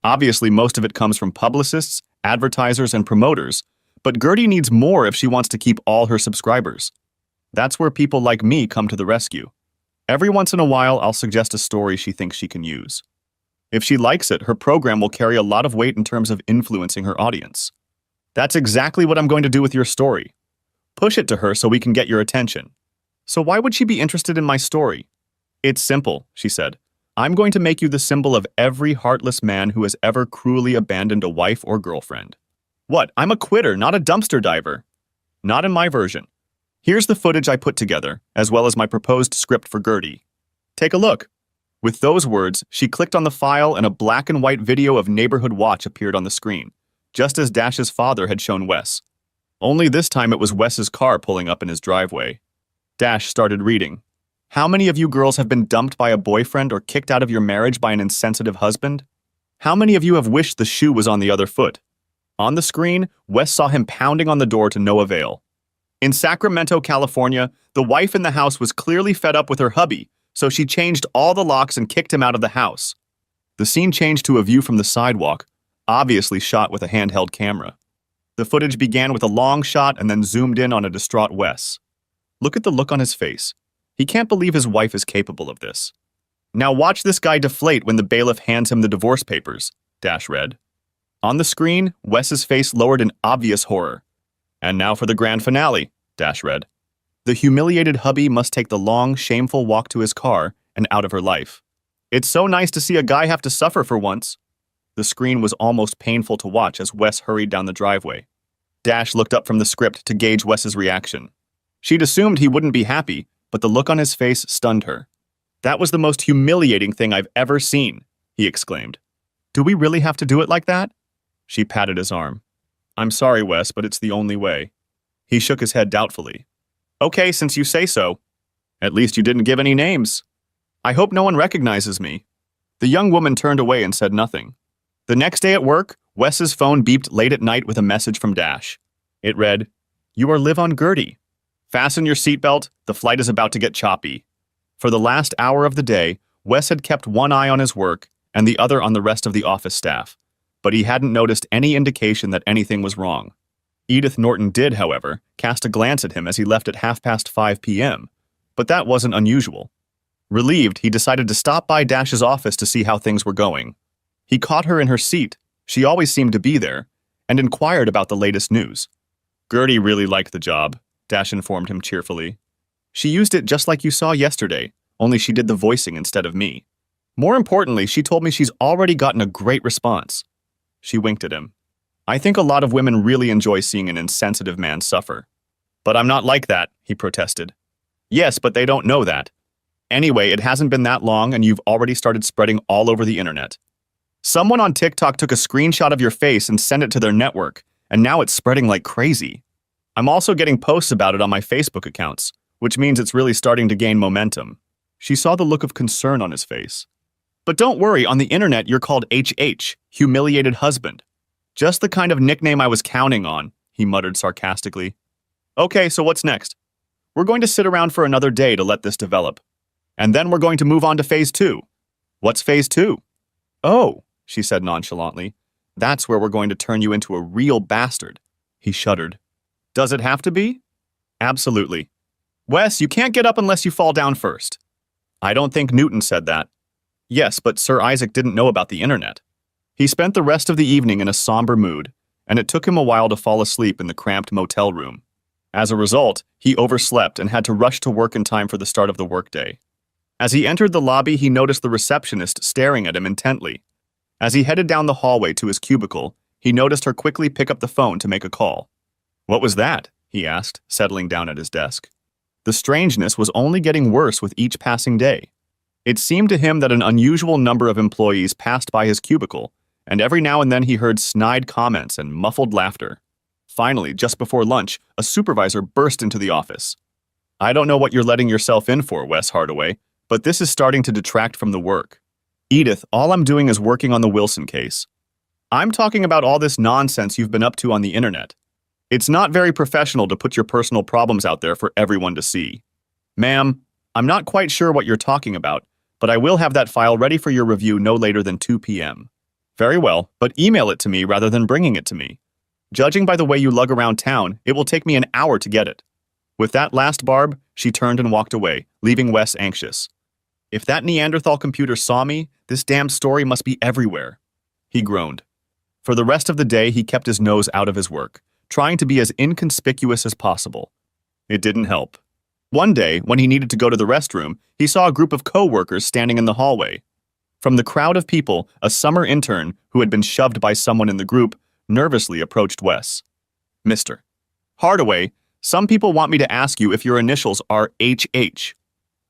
Obviously, most of it comes from publicists, advertisers, and promoters, but Gertie needs more if she wants to keep all her subscribers. That's where people like me come to the rescue. Every once in a while, I'll suggest a story she thinks she can use. If she likes it, her program will carry a lot of weight in terms of influencing her audience. That's exactly what I'm going to do with your story. Push it to her so we can get your attention. So why would she be interested in my story? It's simple, she said. I'm going to make you the symbol of every heartless man who has ever cruelly abandoned a wife or girlfriend. What? I'm a quitter, not a dumpster diver. Not in my version. Here's the footage I put together, as well as my proposed script for Gertie. Take a look. With those words, she clicked on the file and a black and white video of Neighborhood Watch appeared on the screen, just as Dash's father had shown Wes. Only this time it was Wes's car pulling up in his driveway. Dash started reading. How many of you girls have been dumped by a boyfriend or kicked out of your marriage by an insensitive husband? How many of you have wished the shoe was on the other foot? On the screen, Wes saw him pounding on the door to no avail. In Sacramento, California, the wife in the house was clearly fed up with her hubby, so she changed all the locks and kicked him out of the house. The scene changed to a view from the sidewalk, obviously shot with a handheld camera. The footage began with a long shot and then zoomed in on a distraught Wes. Look at the look on his face. He can't believe his wife is capable of this. Now watch this guy deflate when the bailiff hands him the divorce papers, Dash read. On the screen, Wes's face lowered in obvious horror. And now for the grand finale, Dash read. The humiliated hubby must take the long, shameful walk to his car and out of her life. It's so nice to see a guy have to suffer for once, The screen was almost painful to watch as Wes hurried down the driveway. Dash looked up from the script to gauge Wes's reaction. She'd assumed he wouldn't be happy, but the look on his face stunned her. "That was the most humiliating thing I've ever seen," he exclaimed. "Do we really have to do it like that?" She patted his arm. "I'm sorry, Wes, but it's the only way." He shook his head doubtfully. "Okay, since you say so. At least you didn't give any names. I hope no one recognizes me." The young woman turned away and said nothing. The next day at work, Wes's phone beeped late at night with a message from Dash. It read, "You are live on Gertie. Fasten your seatbelt, the flight is about to get choppy." For the last hour of the day, Wes had kept one eye on his work and the other on the rest of the office staff, but he hadn't noticed any indication that anything was wrong. Edith Norton did, however, cast a glance at him as he left at 5:30 p.m., but that wasn't unusual. Relieved, he decided to stop by Dash's office to see how things were going. He caught her in her seat, she always seemed to be there, and inquired about the latest news. "Gertie really liked the job," Dash informed him cheerfully. "She used it just like you saw yesterday, only she did the voicing instead of me. More importantly, she told me she's already gotten a great response." She winked at him. "I think a lot of women really enjoy seeing an insensitive man suffer." "But I'm not like that," he protested. "Yes, but they don't know that. Anyway, it hasn't been that long and you've already started spreading all over the internet. Someone on TikTok took a screenshot of your face and sent it to their network, and now it's spreading like crazy. I'm also getting posts about it on my Facebook accounts, which means it's really starting to gain momentum." She saw the look of concern on his face. "But don't worry, on the internet you're called HH, humiliated husband. Just the kind of nickname I was counting on," he muttered sarcastically. "Okay, so what's next? We're going to sit around for another day to let this develop. And then we're going to move on to phase 2. "What's phase 2? "Oh," she said nonchalantly. "That's where we're going to turn you into a real bastard." He shuddered. "Does it have to be?" "Absolutely. Wes, you can't get up unless you fall down first." "I don't think Newton said that." "Yes, but Sir Isaac didn't know about the internet." He spent the rest of the evening in a somber mood, and it took him a while to fall asleep in the cramped motel room. As a result, he overslept and had to rush to work in time for the start of the workday. As he entered the lobby, he noticed the receptionist staring at him intently. As he headed down the hallway to his cubicle, he noticed her quickly pick up the phone to make a call. "What was that?" he asked, settling down at his desk. The strangeness was only getting worse with each passing day. It seemed to him that an unusual number of employees passed by his cubicle, and every now and then he heard snide comments and muffled laughter. Finally, just before lunch, a supervisor burst into the office. "I don't know what you're letting yourself in for, Wes Hardaway, but this is starting to detract from the work. Edith, all I'm doing is working on the Wilson case. I'm talking about all this nonsense you've been up to on the internet. It's not very professional to put your personal problems out there for everyone to see. Ma'am, I'm not quite sure what you're talking about, but I will have that file ready for your review no later than 2 p.m. "Very well, but email it to me rather than bringing it to me. Judging by the way you lug around town, it will take me an hour to get it." With that last barb, she turned and walked away, leaving Wes anxious. "If that Neanderthal computer saw me, this damned story must be everywhere." He groaned. For the rest of the day, he kept his nose out of his work, trying to be as inconspicuous as possible. It didn't help. One day, when he needed to go to the restroom, he saw a group of co-workers standing in the hallway. From the crowd of people, a summer intern, who had been shoved by someone in the group, nervously approached Wes. "Mr. Hardaway, some people want me to ask you if your initials are HH."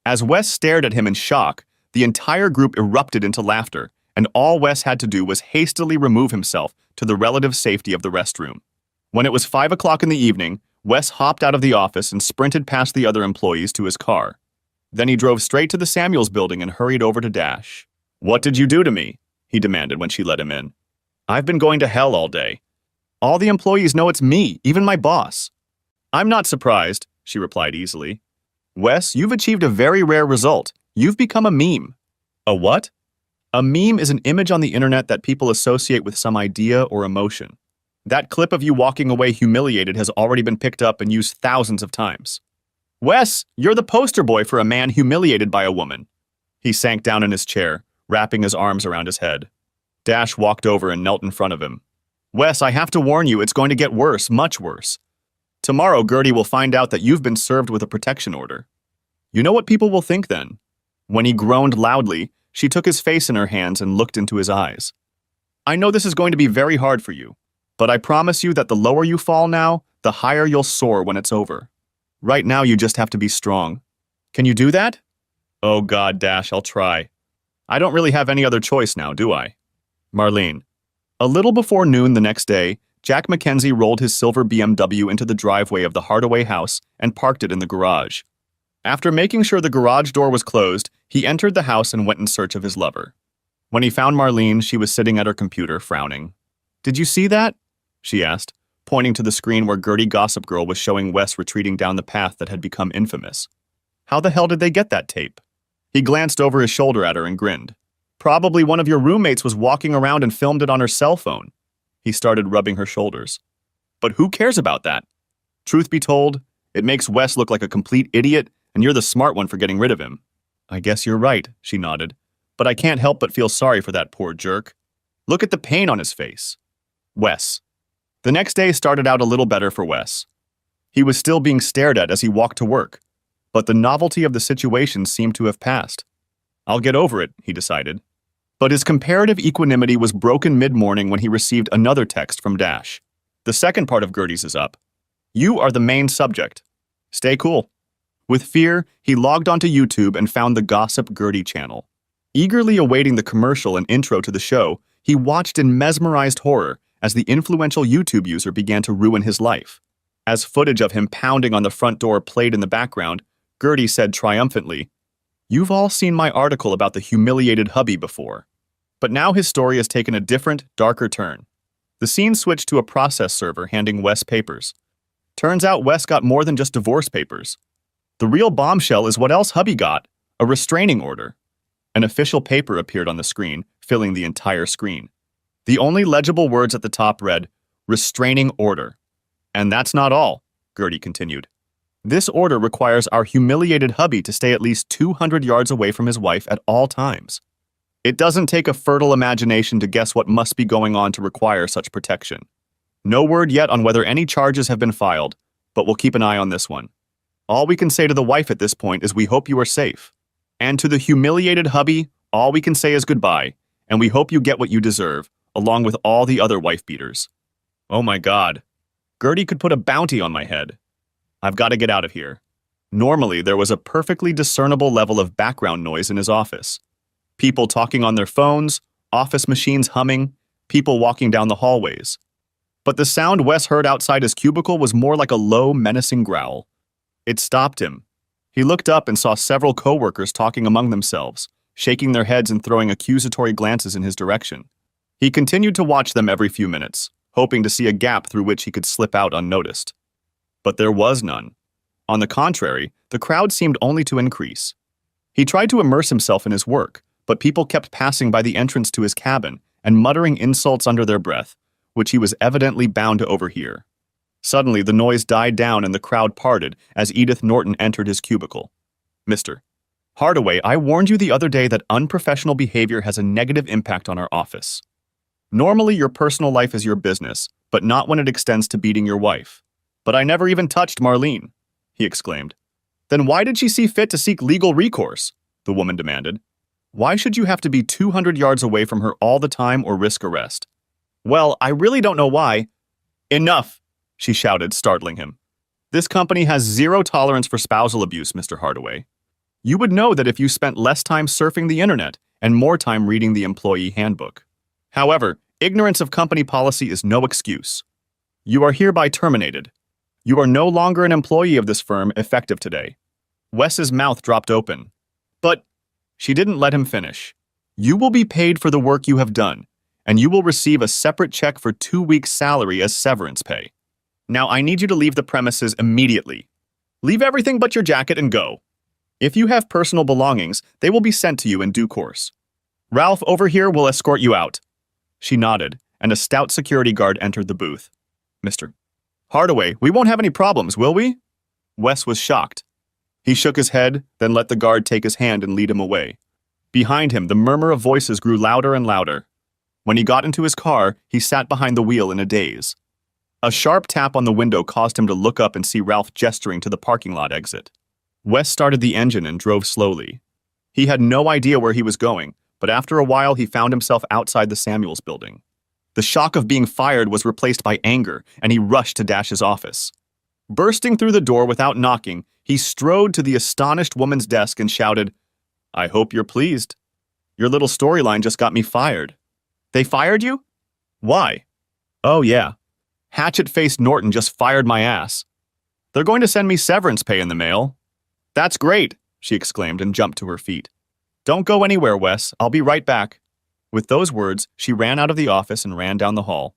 As Wes stared at him in shock, the entire group erupted into laughter, and all Wes had to do was hastily remove himself to the relative safety of the restroom. When it was 5 o'clock in the evening, Wes hopped out of the office and sprinted past the other employees to his car. Then he drove straight to the Samuels building and hurried over to Dash. "What did you do to me?" he demanded when she let him in. "I've been going to hell all day. All the employees know it's me, even my boss." "I'm not surprised," she replied easily. "Wes, you've achieved a very rare result. You've become a meme." "A what?" "A meme is an image on the internet that people associate with some idea or emotion. That clip of you walking away humiliated has already been picked up and used thousands of times." "Wes, you're the poster boy for a man humiliated by a woman." He sank down in his chair, wrapping his arms around his head. Dash walked over and knelt in front of him. "Wes, I have to warn you, it's going to get worse, much worse. Tomorrow, Gertie will find out that you've been served with a protection order. You know what people will think then?" When he groaned loudly, she took his face in her hands and looked into his eyes. I know this is going to be very hard for you, but I promise you that the lower you fall now, the higher you'll soar when it's over. Right now, you just have to be strong. Can you do that? Oh God, Dash, I'll try. I don't really have any other choice now, do I? Marlene. A little before noon the next day, Jack Mackenzie rolled his silver BMW into the driveway of the Hardaway house and parked it in the garage. After making sure the garage door was closed, he entered the house and went in search of his lover. When he found Marlene, she was sitting at her computer, frowning. Did you see that? She asked, pointing to the screen where Gertie Gossip Girl was showing Wes retreating down the path that had become infamous. How the hell did they get that tape? He glanced over his shoulder at her and grinned. Probably one of your roommates was walking around and filmed it on her cell phone. He started rubbing her shoulders. But who cares about that? Truth be told, it makes Wes look like a complete idiot, and you're the smart one for getting rid of him. I guess you're right, she nodded. But I can't help but feel sorry for that poor jerk. Look at the pain on his face. Wes. The next day started out a little better for Wes. He was still being stared at as he walked to work, but the novelty of the situation seemed to have passed. I'll get over it, he decided. But his comparative equanimity was broken mid-morning when he received another text from Dash. The second part of Gertie's is up. You are the main subject. Stay cool. With fear, he logged onto YouTube and found the Gossip Gertie channel. Eagerly awaiting the commercial and intro to the show, he watched in mesmerized horror as the influential YouTube user began to ruin his life. As footage of him pounding on the front door played in the background, Gertie said triumphantly, "You've all seen my article about the humiliated hubby before." But now his story has taken a different, darker turn. The scene switched to a process server handing Wes papers. Turns out Wes got more than just divorce papers. The real bombshell is what else hubby got, a restraining order. An official paper appeared on the screen, filling the entire screen. The only legible words at the top read, "Restraining order." And that's not all, Gertie continued. This order requires our humiliated hubby to stay at least 200 yards away from his wife at all times. It doesn't take a fertile imagination to guess what must be going on to require such protection. No word yet on whether any charges have been filed, but we'll keep an eye on this one. All we can say to the wife at this point is we hope you are safe. And to the humiliated hubby, all we can say is goodbye, and we hope you get what you deserve, along with all the other wife beaters. Oh my God. Gertie could put a bounty on my head. I've got to get out of here. Normally, there was a perfectly discernible level of background noise in his office. People talking on their phones, office machines humming, people walking down the hallways. But the sound Wes heard outside his cubicle was more like a low, menacing growl. It stopped him. He looked up and saw several coworkers talking among themselves, shaking their heads and throwing accusatory glances in his direction. He continued to watch them every few minutes, hoping to see a gap through which he could slip out unnoticed. But there was none. On the contrary, the crowd seemed only to increase. He tried to immerse himself in his work, but people kept passing by the entrance to his cabin and muttering insults under their breath, which he was evidently bound to overhear. Suddenly, the noise died down and the crowd parted as Edith Norton entered his cubicle. Mr. Hardaway, I warned you the other day that unprofessional behavior has a negative impact on our office. Normally, your personal life is your business, but not when it extends to beating your wife. But I never even touched Marlene, he exclaimed. Then why did she see fit to seek legal recourse? The woman demanded. Why should you have to be 200 yards away from her all the time or risk arrest? Well, I really don't know why. Enough, she shouted, startling him. This company has zero tolerance for spousal abuse, Mr. Hardaway. You would know that if you spent less time surfing the internet and more time reading the employee handbook. However, ignorance of company policy is no excuse. You are hereby terminated. You are no longer an employee of this firm effective today. Wes's mouth dropped open. But she didn't let him finish. You will be paid for the work you have done, and you will receive a separate check for 2 weeks' salary as severance pay. Now I need you to leave the premises immediately. Leave everything but your jacket and go. If you have personal belongings, they will be sent to you in due course. Ralph over here will escort you out. She nodded, and a stout security guard entered the booth. Mr. Hardaway, we won't have any problems, will we? Wes was shocked. He shook his head, then let the guard take his hand and lead him away. Behind him, the murmur of voices grew louder and louder. When he got into his car, he sat behind the wheel in a daze. A sharp tap on the window caused him to look up and see Ralph gesturing to the parking lot exit. Wes started the engine and drove slowly. He had no idea where he was going, but after a while he found himself outside the Samuels building. The shock of being fired was replaced by anger, and he rushed to Dash's office. Bursting through the door without knocking, he strode to the astonished woman's desk and shouted, "I hope you're pleased. Your little storyline just got me fired." "They fired you? Why?" "Oh, yeah. Hatchet-faced Norton just fired my ass. They're going to send me severance pay in the mail." "That's great," she exclaimed and jumped to her feet. "Don't go anywhere, Wes. I'll be right back." With those words, she ran out of the office and ran down the hall.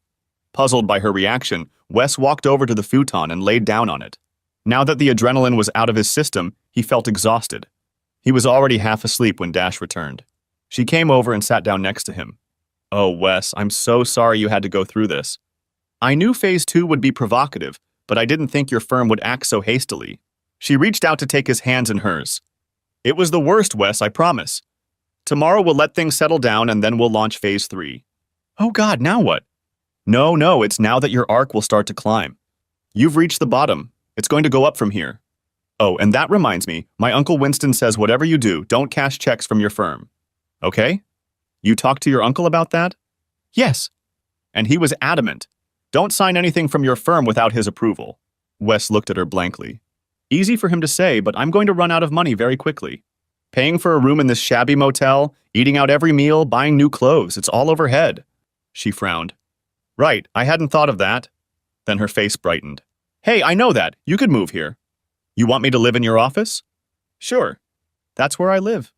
Puzzled by her reaction, Wes walked over to the futon and laid down on it. Now that the adrenaline was out of his system, he felt exhausted. He was already half asleep when Dash returned. She came over and sat down next to him. "Oh, Wes, I'm so sorry you had to go through this. I knew Phase 2 would be provocative, but I didn't think your firm would act so hastily." She reached out to take his hands in hers. "It was the worst, Wes, I promise. Tomorrow we'll let things settle down and then we'll launch Phase 3. "Oh God, now what?" No, it's now that your arc will start to climb. You've reached the bottom. It's going to go up from here. Oh, and that reminds me, my Uncle Winston says whatever you do, don't cash checks from your firm. Okay? You talked to your uncle about that?" "Yes." "And he was adamant. Don't sign anything from your firm without his approval." Wes looked at her blankly. "Easy for him to say, but I'm going to run out of money very quickly. Paying for a room in this shabby motel, eating out every meal, buying new clothes, it's all overhead." She frowned. "Right, I hadn't thought of that." Then her face brightened. "Hey, I know that. You could move here. You want me to live in your office?" "Sure. That's where I live.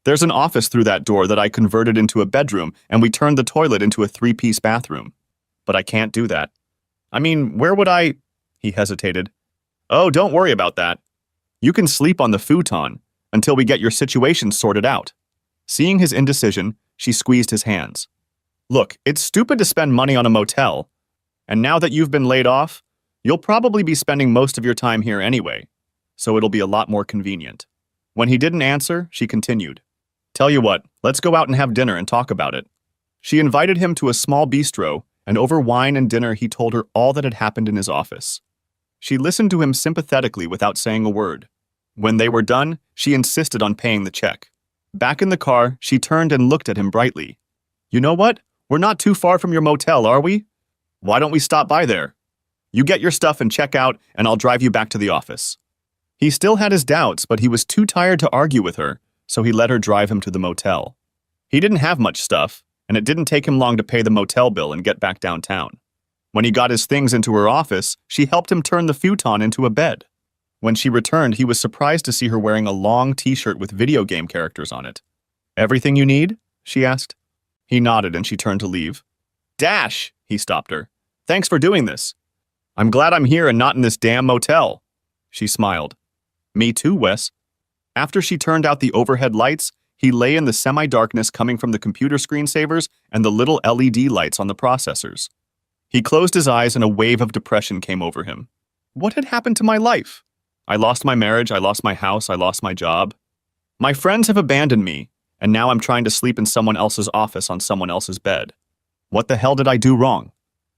There's an office through that door that I converted into a bedroom, and we turned the toilet into a 3-piece bathroom. But I can't do that. I mean, where would I—" He hesitated. "Oh, don't worry about that. You can sleep on the futon until we get your situation sorted out." Seeing his indecision, she squeezed his hands. "Look, it's stupid to spend money on a motel, and now that you've been laid off, you'll probably be spending most of your time here anyway, so it'll be a lot more convenient." When he didn't answer, she continued. "Tell you what, let's go out and have dinner and talk about it." She invited him to a small bistro, and over wine and dinner he told her all that had happened in his office. She listened to him sympathetically without saying a word. When they were done, she insisted on paying the check. Back in the car, she turned and looked at him brightly. "You know what? We're not too far from your motel, are we? Why don't we stop by there? You get your stuff and check out, and I'll drive you back to the office." He still had his doubts, but he was too tired to argue with her, so he let her drive him to the motel. He didn't have much stuff, and it didn't take him long to pay the motel bill and get back downtown. When he got his things into her office, she helped him turn the futon into a bed. When she returned, he was surprised to see her wearing a long t-shirt with video game characters on it. "Everything you need?" she asked. He nodded and she turned to leave. "Dash!" he stopped her. "Thanks for doing this. I'm glad I'm here and not in this damn motel." She smiled. "Me too, Wes." After she turned out the overhead lights, he lay in the semi-darkness coming from the computer screensavers and the little LED lights on the processors. He closed his eyes and a wave of depression came over him. What had happened to my life? I lost my marriage, I lost my house, I lost my job. My friends have abandoned me, and now I'm trying to sleep in someone else's office on someone else's bed. What the hell did I do wrong?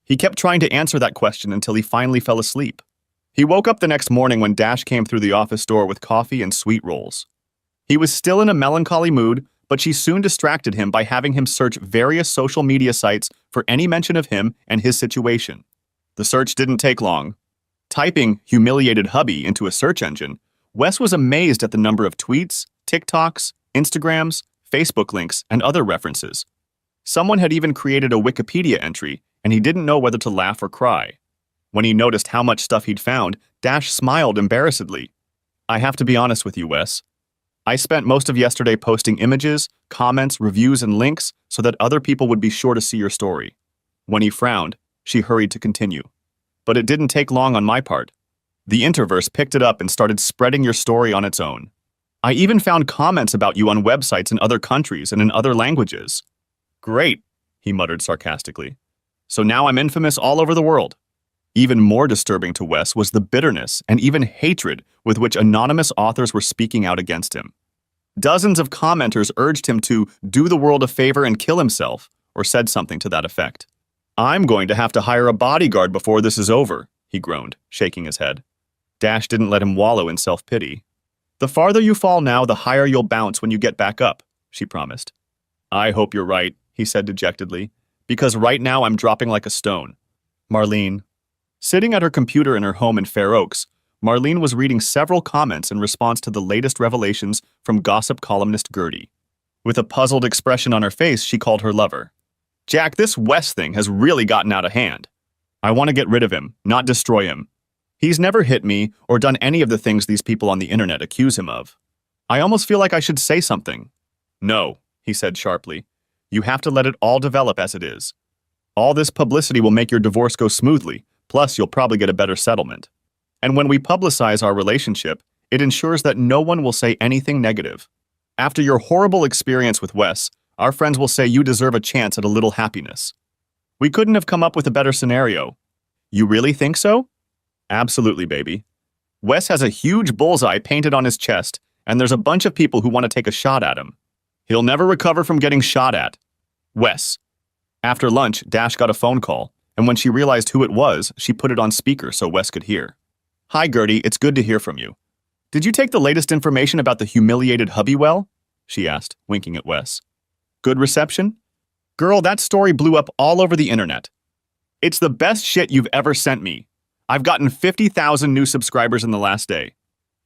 He kept trying to answer that question until he finally fell asleep. He woke up the next morning when Dash came through the office door with coffee and sweet rolls. He was still in a melancholy mood, but she soon distracted him by having him search various social media sites for any mention of him and his situation. The search didn't take long. Typing "humiliated hubby" into a search engine, Wes was amazed at the number of tweets, TikToks, Instagrams, Facebook links, and other references. Someone had even created a Wikipedia entry, and he didn't know whether to laugh or cry. When he noticed how much stuff he'd found, Dash smiled embarrassedly. "I have to be honest with you, Wes. I spent most of yesterday posting images, comments, reviews, and links so that other people would be sure to see your story." When he frowned, she hurried to continue. "But it didn't take long on my part. The Interverse picked it up and started spreading your story on its own. I even found comments about you on websites in other countries and in other languages." "Great," he muttered sarcastically. "So now I'm infamous all over the world." Even more disturbing to Wes was the bitterness and even hatred with which anonymous authors were speaking out against him. Dozens of commenters urged him to do the world a favor and kill himself, or said something to that effect. "I'm going to have to hire a bodyguard before this is over," he groaned, shaking his head. Dash didn't let him wallow in self-pity. "The farther you fall now, the higher you'll bounce when you get back up," she promised. "I hope you're right," he said dejectedly, Because right now I'm dropping like a stone. Marlene. Sitting at her computer in her home in Fair Oaks, Marlene was reading several comments in response to the latest revelations from gossip columnist Gertie. With a puzzled expression on her face, she called her lover. Jack, this Wes thing has really gotten out of hand. I want to get rid of him, not destroy him. He's never hit me or done any of the things these people on the internet accuse him of. I almost feel like I should say something. No, he said sharply. You have to let it all develop as it is. All this publicity will make your divorce go smoothly, plus you'll probably get a better settlement. And when we publicize our relationship, it ensures that no one will say anything negative. After your horrible experience with Wes, our friends will say you deserve a chance at a little happiness. We couldn't have come up with a better scenario. You really think so? Absolutely, baby. Wes has a huge bullseye painted on his chest, and there's a bunch of people who want to take a shot at him. He'll never recover from getting shot at. Wes. After lunch, Dash got a phone call, and when she realized who it was, she put it on speaker so Wes could hear. Hi, Gertie, it's good to hear from you. Did you take the latest information about the humiliated hubby well? She asked, winking at Wes. Good reception? Girl, that story blew up all over the internet. It's the best shit you've ever sent me. I've gotten 50,000 new subscribers in the last day.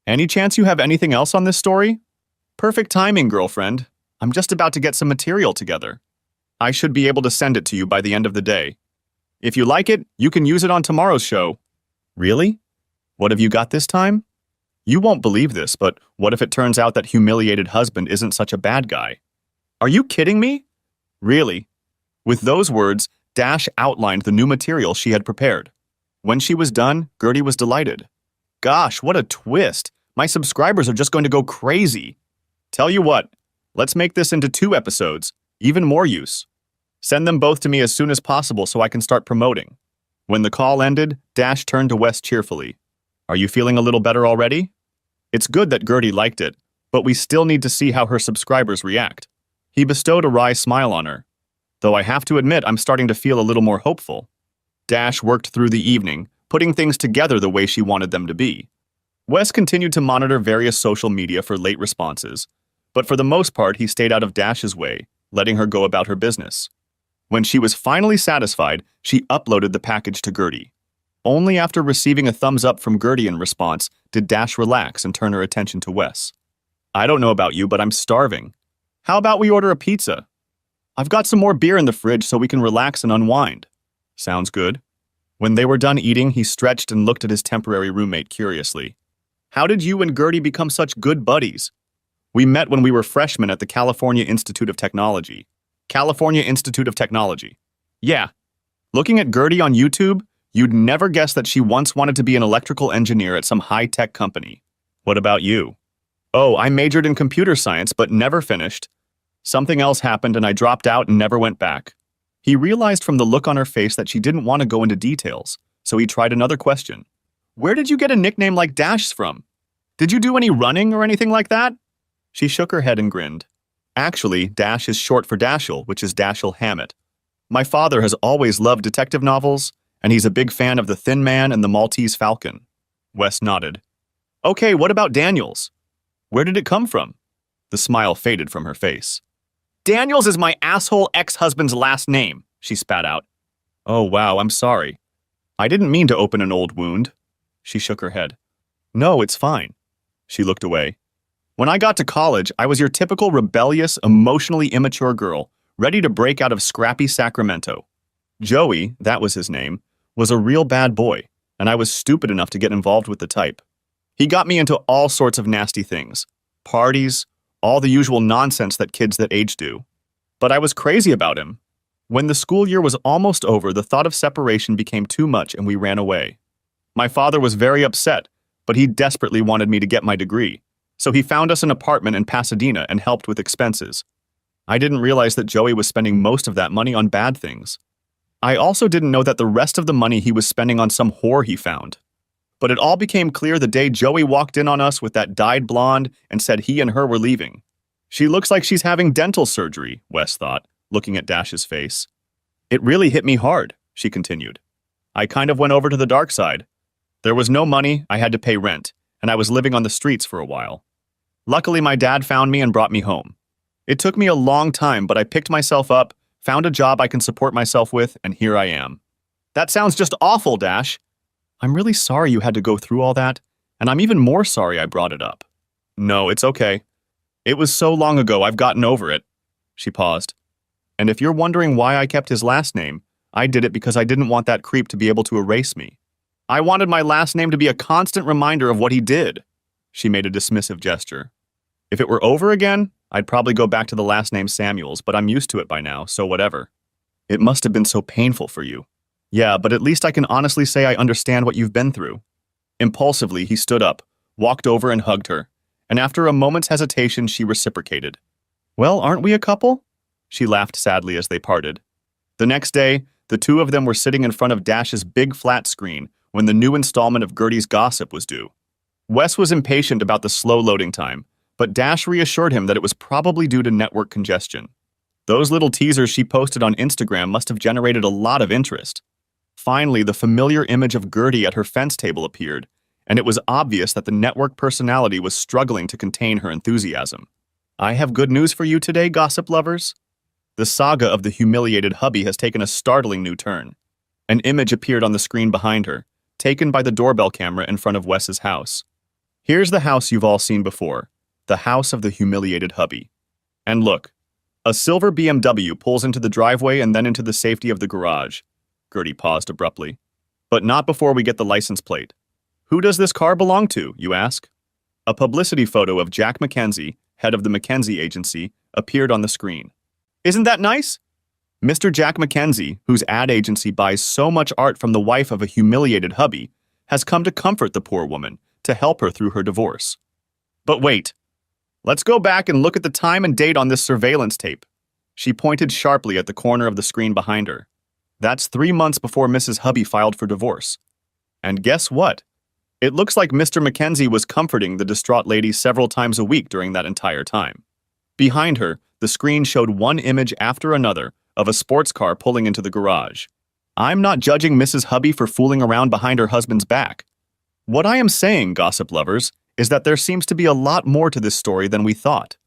Any chance you have anything else on this story? Perfect timing, girlfriend. I'm just about to get some material together. I should be able to send it to you by the end of the day. If you like it, you can use it on tomorrow's show. Really? What have you got this time? You won't believe this, but what if it turns out that humiliated husband isn't such a bad guy? Are you kidding me? Really? With those words, Dash outlined the new material she had prepared. When she was done, Gertie was delighted. Gosh, what a twist! My subscribers are just going to go crazy. Tell you what, let's make this into 2 episodes, even more use. Send them both to me as soon as possible so I can start promoting. When the call ended, Dash turned to Wes cheerfully. Are you feeling a little better already? It's good that Gertie liked it, but we still need to see how her subscribers react. He bestowed a wry smile on her. Though I have to admit I'm starting to feel a little more hopeful. Dash worked through the evening, putting things together the way she wanted them to be. Wes continued to monitor various social media for late responses, but for the most part he stayed out of Dash's way, letting her go about her business. When she was finally satisfied, she uploaded the package to Gertie. Only after receiving a thumbs up from Gertie in response did Dash relax and turn her attention to Wes. I don't know about you, but I'm starving. How about we order a pizza? I've got some more beer in the fridge so we can relax and unwind. Sounds good. When they were done eating, he stretched and looked at his temporary roommate curiously. How did you and Gertie become such good buddies? We met when we were freshmen at the California Institute of Technology. California Institute of Technology. Yeah. Looking at Gertie on YouTube, you'd never guess that she once wanted to be an electrical engineer at some high-tech company. What about you? Oh, I majored in computer science but never finished. Something else happened and I dropped out and never went back. He realized from the look on her face that she didn't want to go into details, so he tried another question. Where did you get a nickname like Dash from? Did you do any running or anything like that? She shook her head and grinned. Actually, Dash is short for Dashiell, which is Dashiell Hammett. My father has always loved detective novels, and he's a big fan of The Thin Man and The Maltese Falcon. Wes nodded. Okay, what about Daniels? Where did it come from? The smile faded from her face. Daniels is my asshole ex-husband's last name, she spat out. Oh, wow, I'm sorry. I didn't mean to open an old wound. She shook her head. No, it's fine. She looked away. When I got to college, I was your typical rebellious, emotionally immature girl, ready to break out of scrappy Sacramento. Joey, that was his name, was a real bad boy, and I was stupid enough to get involved with the type. He got me into all sorts of nasty things. Parties, all the usual nonsense that kids that age do. But I was crazy about him. When the school year was almost over, the thought of separation became too much and we ran away. My father was very upset, but he desperately wanted me to get my degree, so he found us an apartment in Pasadena and helped with expenses. I didn't realize that Joey was spending most of that money on bad things. I also didn't know that the rest of the money he was spending on some whore he found. But it all became clear the day Joey walked in on us with that dyed blonde and said he and her were leaving. She looks like she's having dental surgery, Wes thought, looking at Dash's face. It really hit me hard, she continued. I kind of went over to the dark side. There was no money, I had to pay rent, and I was living on the streets for a while. Luckily, my dad found me and brought me home. It took me a long time, but I picked myself up, Found a job I can support myself with, and here I am. That sounds just awful, Dash. I'm really sorry you had to go through all that, and I'm even more sorry I brought it up. No, it's okay. It was so long ago, I've gotten over it. She paused. And if you're wondering why I kept his last name, I did it because I didn't want that creep to be able to erase me. I wanted my last name to be a constant reminder of what he did. She made a dismissive gesture. If it were over again, I'd probably go back to the last name Samuels, but I'm used to it by now, so whatever. It must have been so painful for you. Yeah, but at least I can honestly say I understand what you've been through. Impulsively, he stood up, walked over and hugged her, and after a moment's hesitation, she reciprocated. Well, aren't we a couple? She laughed sadly as they parted. The next day, the two of them were sitting in front of Dash's big flat screen when the new installment of Gertie's Gossip was due. Wes was impatient about the slow loading time, but Dash reassured him that it was probably due to network congestion. Those little teasers she posted on Instagram must have generated a lot of interest. Finally, the familiar image of Gertie at her fence table appeared, and it was obvious that the network personality was struggling to contain her enthusiasm. I have good news for you today, gossip lovers. The saga of the humiliated hubby has taken a startling new turn. An image appeared on the screen behind her, taken by the doorbell camera in front of Wes's house. Here's the house you've all seen before, the house of the humiliated hubby. And look, a silver BMW pulls into the driveway and then into the safety of the garage. Gertie paused abruptly. But not before we get the license plate. Who does this car belong to, you ask? A publicity photo of Jack McKenzie, head of the McKenzie agency, appeared on the screen. Isn't that nice? Mr. Jack McKenzie, whose ad agency buys so much art from the wife of a humiliated hubby, has come to comfort the poor woman, to help her through her divorce. But wait. Let's go back and look at the time and date on this surveillance tape. She pointed sharply at the corner of the screen behind her. That's 3 months before Mrs. Hubby filed for divorce. And guess what? It looks like Mr. McKenzie was comforting the distraught lady several times a week during that entire time. Behind her, the screen showed one image after another of a sports car pulling into the garage. I'm not judging Mrs. Hubby for fooling around behind her husband's back. What I am saying, gossip lovers, is that there seems to be a lot more to this story than we thought.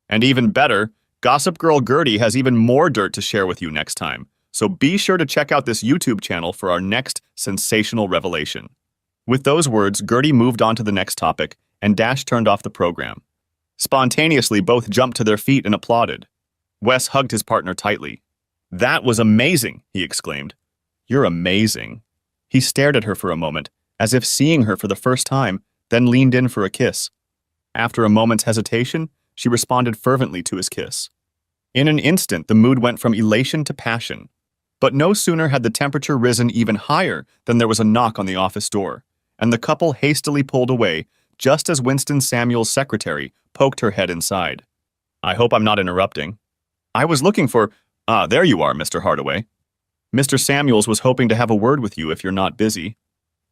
And even better, Gossip Girl Gertie has even more dirt to share with you next time, so be sure to check out this YouTube channel for our next sensational revelation. With those words, Gertie moved on to the next topic, and Dash turned off the program. Spontaneously, both jumped to their feet and applauded. Wes hugged his partner tightly. That was amazing, he exclaimed. You're amazing. He stared at her for a moment, as if seeing her for the first time, then leaned in for a kiss. After a moment's hesitation, she responded fervently to his kiss. In an instant, the mood went from elation to passion. But no sooner had the temperature risen even higher than there was a knock on the office door, and the couple hastily pulled away just as Winston Samuel's secretary poked her head inside. I hope I'm not interrupting. I was looking for— there you are, Mr. Hardaway. Mr. Samuels was hoping to have a word with you if you're not busy.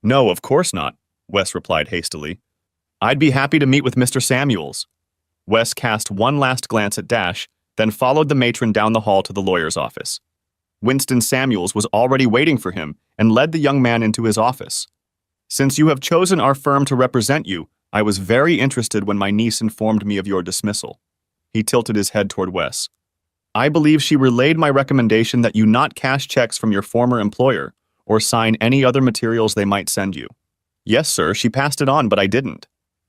No, of course not, Wes replied hastily. I'd be happy to meet with Mr. Samuels. Wes cast one last glance at Dash, then followed the matron down the hall to the lawyer's office. Winston Samuels was already waiting for him and led the young man into his office. Since you have chosen our firm to represent you, I was very interested when my niece informed me of your dismissal. He tilted his head toward Wes. I believe she relayed my recommendation that you not cash checks from your former employer or sign any other materials they might send you. Yes, sir, she passed it on, but I didn't.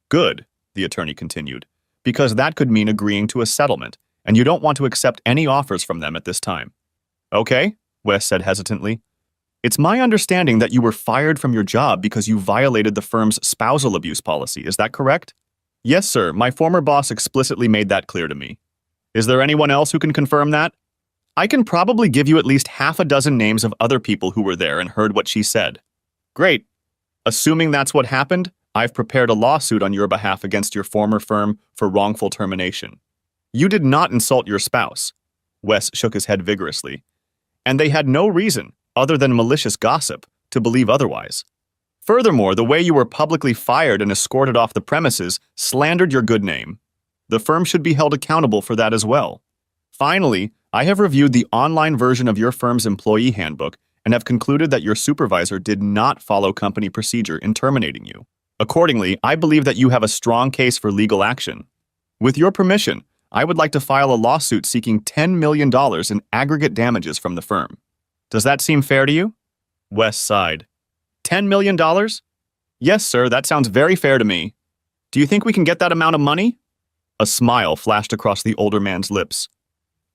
Good, the attorney continued, because that could mean agreeing to a settlement, and you don't want to accept any offers from them at this time. Okay, Wes said hesitantly. It's my understanding that you were fired from your job because you violated the firm's spousal abuse policy, is that correct? Yes, sir, my former boss explicitly made that clear to me. Is there anyone else who can confirm that? I can probably give you at least half a dozen names of other people who were there and heard what she said. Great. Assuming that's what happened, I've prepared a lawsuit on your behalf against your former firm for wrongful termination. You did not insult your spouse. Wes shook his head vigorously. And they had no reason, other than malicious gossip, to believe otherwise. Furthermore, the way you were publicly fired and escorted off the premises slandered your good name. The firm should be held accountable for that as well. Finally, I have reviewed the online version of your firm's employee handbook and have concluded that your supervisor did not follow company procedure in terminating you. Accordingly, I believe that you have a strong case for legal action. With your permission, I would like to file a lawsuit seeking $10 million in aggregate damages from the firm. Does that seem fair to you? Wes sighed. $10 million? Yes, sir, that sounds very fair to me. Do you think we can get that amount of money? A smile flashed across the older man's lips.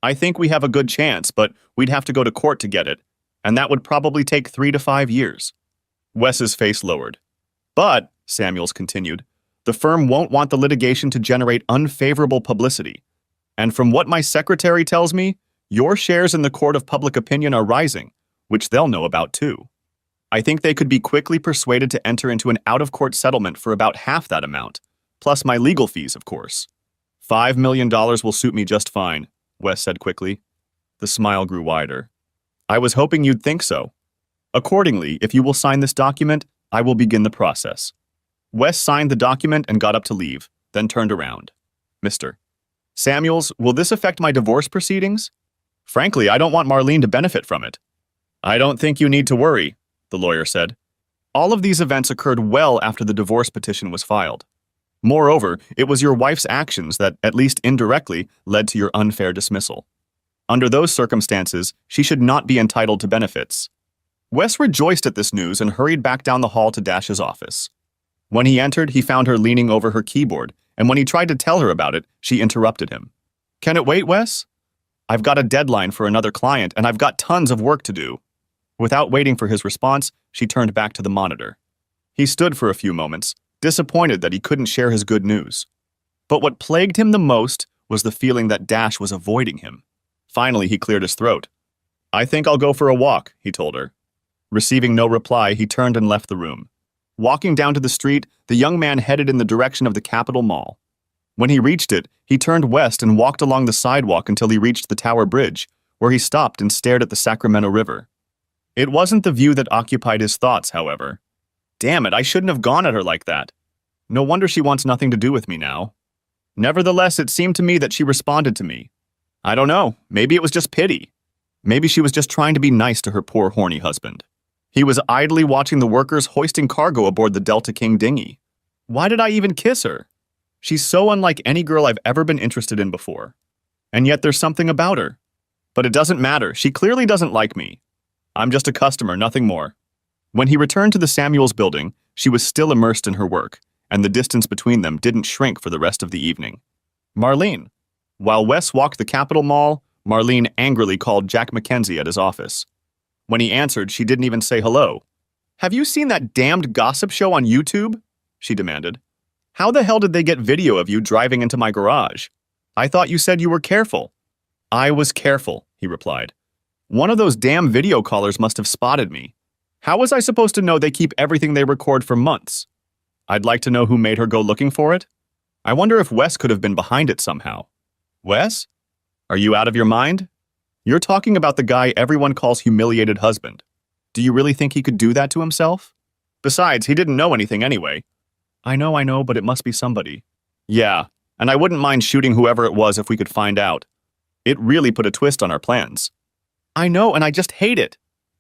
I think we have a good chance, but we'd have to go to court to get it, and that would probably take 3 to 5 years. Wes's face lowered. But, Samuels continued, the firm won't want the litigation to generate unfavorable publicity. And from what my secretary tells me, your shares in the court of public opinion are rising, which they'll know about too. I think they could be quickly persuaded to enter into an out-of-court settlement for about half that amount, plus my legal fees, of course. $5 million will suit me just fine, Wes said quickly. The smile grew wider. I was hoping you'd think so. Accordingly, if you will sign this document, I will begin the process. Wes signed the document and got up to leave, then turned around. Mr. Samuels, will this affect my divorce proceedings? Frankly, I don't want Marlene to benefit from it. I don't think you need to worry, the lawyer said. All of these events occurred well after the divorce petition was filed. Moreover, it was your wife's actions that, at least indirectly, led to your unfair dismissal. Under those circumstances, she should not be entitled to benefits. Wes rejoiced at this news and hurried back down the hall to Dash's office. When he entered, he found her leaning over her keyboard, and when he tried to tell her about it, she interrupted him. Can it wait, Wes? I've got a deadline for another client, and I've got tons of work to do. Without waiting for his response, she turned back to the monitor. He stood for a few moments, disappointed that he couldn't share his good news. But what plagued him the most was the feeling that Dash was avoiding him. Finally, he cleared his throat. I think I'll go for a walk, he told her. Receiving no reply, he turned and left the room. Walking down to the street, the young man headed in the direction of the Capitol Mall. When he reached it, he turned west and walked along the sidewalk until he reached the Tower Bridge, where he stopped and stared at the Sacramento River. It wasn't the view that occupied his thoughts, however. Damn it, I shouldn't have gone at her like that. No wonder she wants nothing to do with me now. Nevertheless, it seemed to me that she responded to me. I don't know, maybe it was just pity. Maybe she was just trying to be nice to her poor horny husband. He was idly watching the workers hoisting cargo aboard the Delta King dinghy. Why did I even kiss her? She's so unlike any girl I've ever been interested in before. And yet there's something about her. But it doesn't matter, she clearly doesn't like me. I'm just a customer, nothing more. When he returned to the Samuels building, she was still immersed in her work, and the distance between them didn't shrink for the rest of the evening. Marlene. While Wes walked the Capitol Mall, Marlene angrily called Jack McKenzie at his office. When he answered, she didn't even say hello. Have you seen that damned gossip show on YouTube? She demanded. How the hell did they get video of you driving into my garage? I thought you said you were careful. I was careful, he replied. One of those damn video callers must have spotted me. How was I supposed to know they keep everything they record for months? I'd like to know who made her go looking for it. I wonder if Wes could have been behind it somehow. Wes? Are you out of your mind? You're talking about the guy everyone calls humiliated husband. Do you really think he could do that to himself? Besides, he didn't know anything anyway. I know, but it must be somebody. Yeah, and I wouldn't mind shooting whoever it was if we could find out. It really put a twist on our plans. I know, and I just hate it.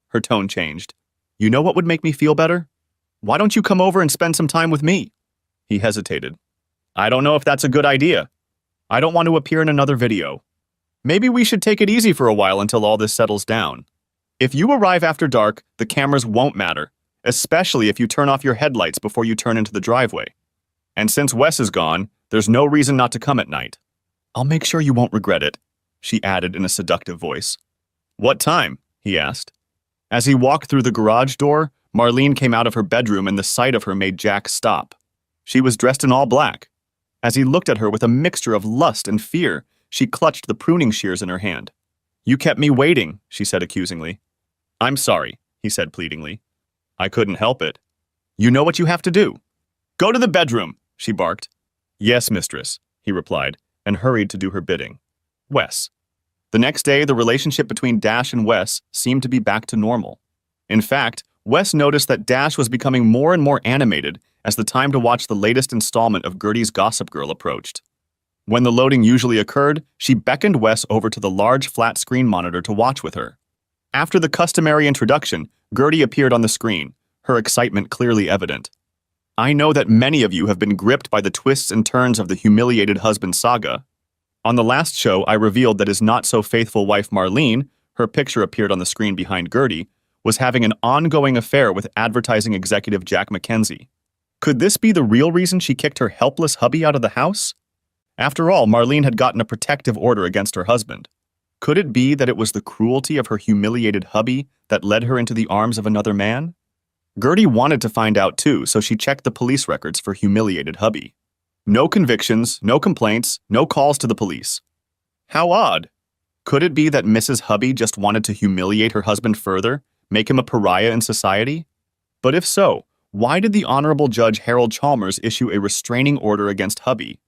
Her tone changed. You know what would make me feel better? Why don't you come over and spend some time with me? He hesitated. I don't know if that's a good idea. I don't want to appear in another video. Maybe we should take it easy for a while until all this settles down. If you arrive after dark, the cameras won't matter, especially if you turn off your headlights before you turn into the driveway. And since Wes is gone, there's no reason not to come at night. I'll make sure you won't regret it, she added in a seductive voice. What time? He asked. As he walked through the garage door, Marlene came out of her bedroom and the sight of her made Jack stop. She was dressed in all black. As he looked at her with a mixture of lust and fear, she clutched the pruning shears in her hand. You kept me waiting, she said accusingly. I'm sorry, he said pleadingly. I couldn't help it. You know what you have to do. Go to the bedroom, she barked. Yes, mistress, he replied, and hurried to do her bidding. Wes. The next day, the relationship between Dash and Wes seemed to be back to normal. In fact, Wes noticed that Dash was becoming more and more animated as the time to watch the latest installment of Gertie's Gossip Girl approached. When the loading usually occurred, she beckoned Wes over to the large flat-screen monitor to watch with her. After the customary introduction, Gertie appeared on the screen, her excitement clearly evident. I know that many of you have been gripped by the twists and turns of the humiliated husband saga. On the last show, I revealed that his not-so-faithful wife Marlene, her picture appeared on the screen behind Gertie, was having an ongoing affair with advertising executive Jack McKenzie. Could this be the real reason she kicked her helpless hubby out of the house? After all, Marlene had gotten a protective order against her husband. Could it be that it was the cruelty of her humiliated hubby that led her into the arms of another man? Gertie wanted to find out too, so she checked the police records for humiliated hubby. No convictions, no complaints, no calls to the police. How odd. Could it be that Mrs. Hubby just wanted to humiliate her husband further, make him a pariah in society? But if so, why did the Honorable Judge Harold Chalmers issue a restraining order against Hubby?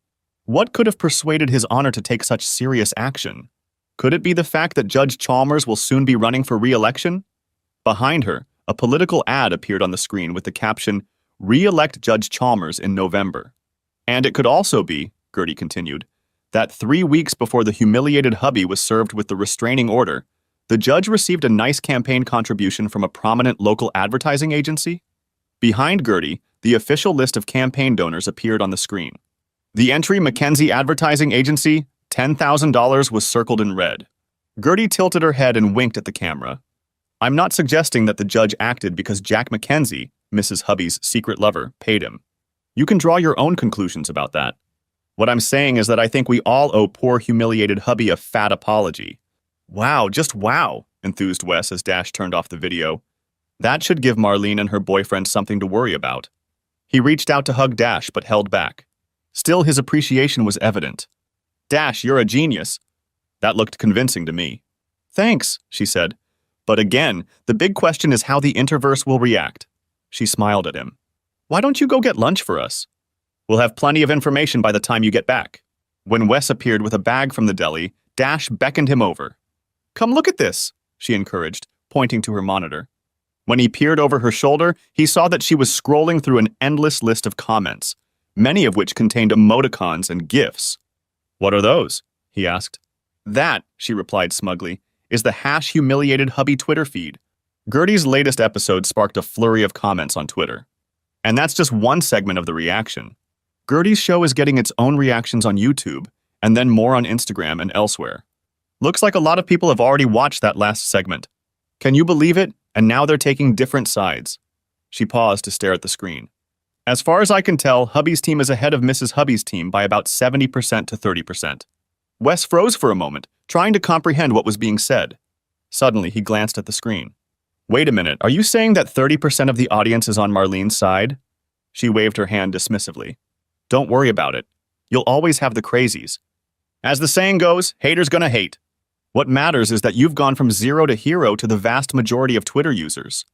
What could have persuaded His Honor to take such serious action? Could it be the fact that Judge Chalmers will soon be running for re-election? Behind her, a political ad appeared on the screen with the caption, "Re-elect Judge Chalmers in November." And it could also be, Gertie continued, that 3 weeks before the humiliated hubby was served with the restraining order, the judge received a nice campaign contribution from a prominent local advertising agency. Behind Gertie, the official list of campaign donors appeared on the screen. The entry McKenzie Advertising Agency, $10,000, was circled in red. Gertie tilted her head and winked at the camera. I'm not suggesting that the judge acted because Jack McKenzie, Mrs. Hubby's secret lover, paid him. You can draw your own conclusions about that. What I'm saying is that I think we all owe poor humiliated hubby a fat apology. Wow, just wow, enthused Wes as Dash turned off the video. That should give Marlene and her boyfriend something to worry about. He reached out to hug Dash but held back. Still, his appreciation was evident. Dash, you're a genius. That looked convincing to me. Thanks, she said. But again, the big question is how the Interverse will react. She smiled at him. Why don't you go get lunch for us? We'll have plenty of information by the time you get back. When Wes appeared with a bag from the deli, Dash beckoned him over. Come look at this, she encouraged, pointing to her monitor. When he peered over her shoulder, he saw that she was scrolling through an endless list of comments, many of which contained emoticons and GIFs. What are those? He asked. That, she replied smugly, is the #humiliated hubby Twitter feed. Gertie's latest episode sparked a flurry of comments on Twitter. And that's just one segment of the reaction. Gertie's show is getting its own reactions on YouTube, and then more on Instagram and elsewhere. Looks like a lot of people have already watched that last segment. Can you believe it? And now they're taking different sides. She paused to stare at the screen. As far as I can tell, Hubby's team is ahead of Mrs. Hubby's team by about 70% to 30%. Wes froze for a moment, trying to comprehend what was being said. Suddenly, he glanced at the screen. Wait a minute, are you saying that 30% of the audience is on Marlene's side? She waved her hand dismissively. Don't worry about it. You'll always have the crazies. As the saying goes, haters gonna hate. What matters is that you've gone from zero to hero to the vast majority of Twitter users.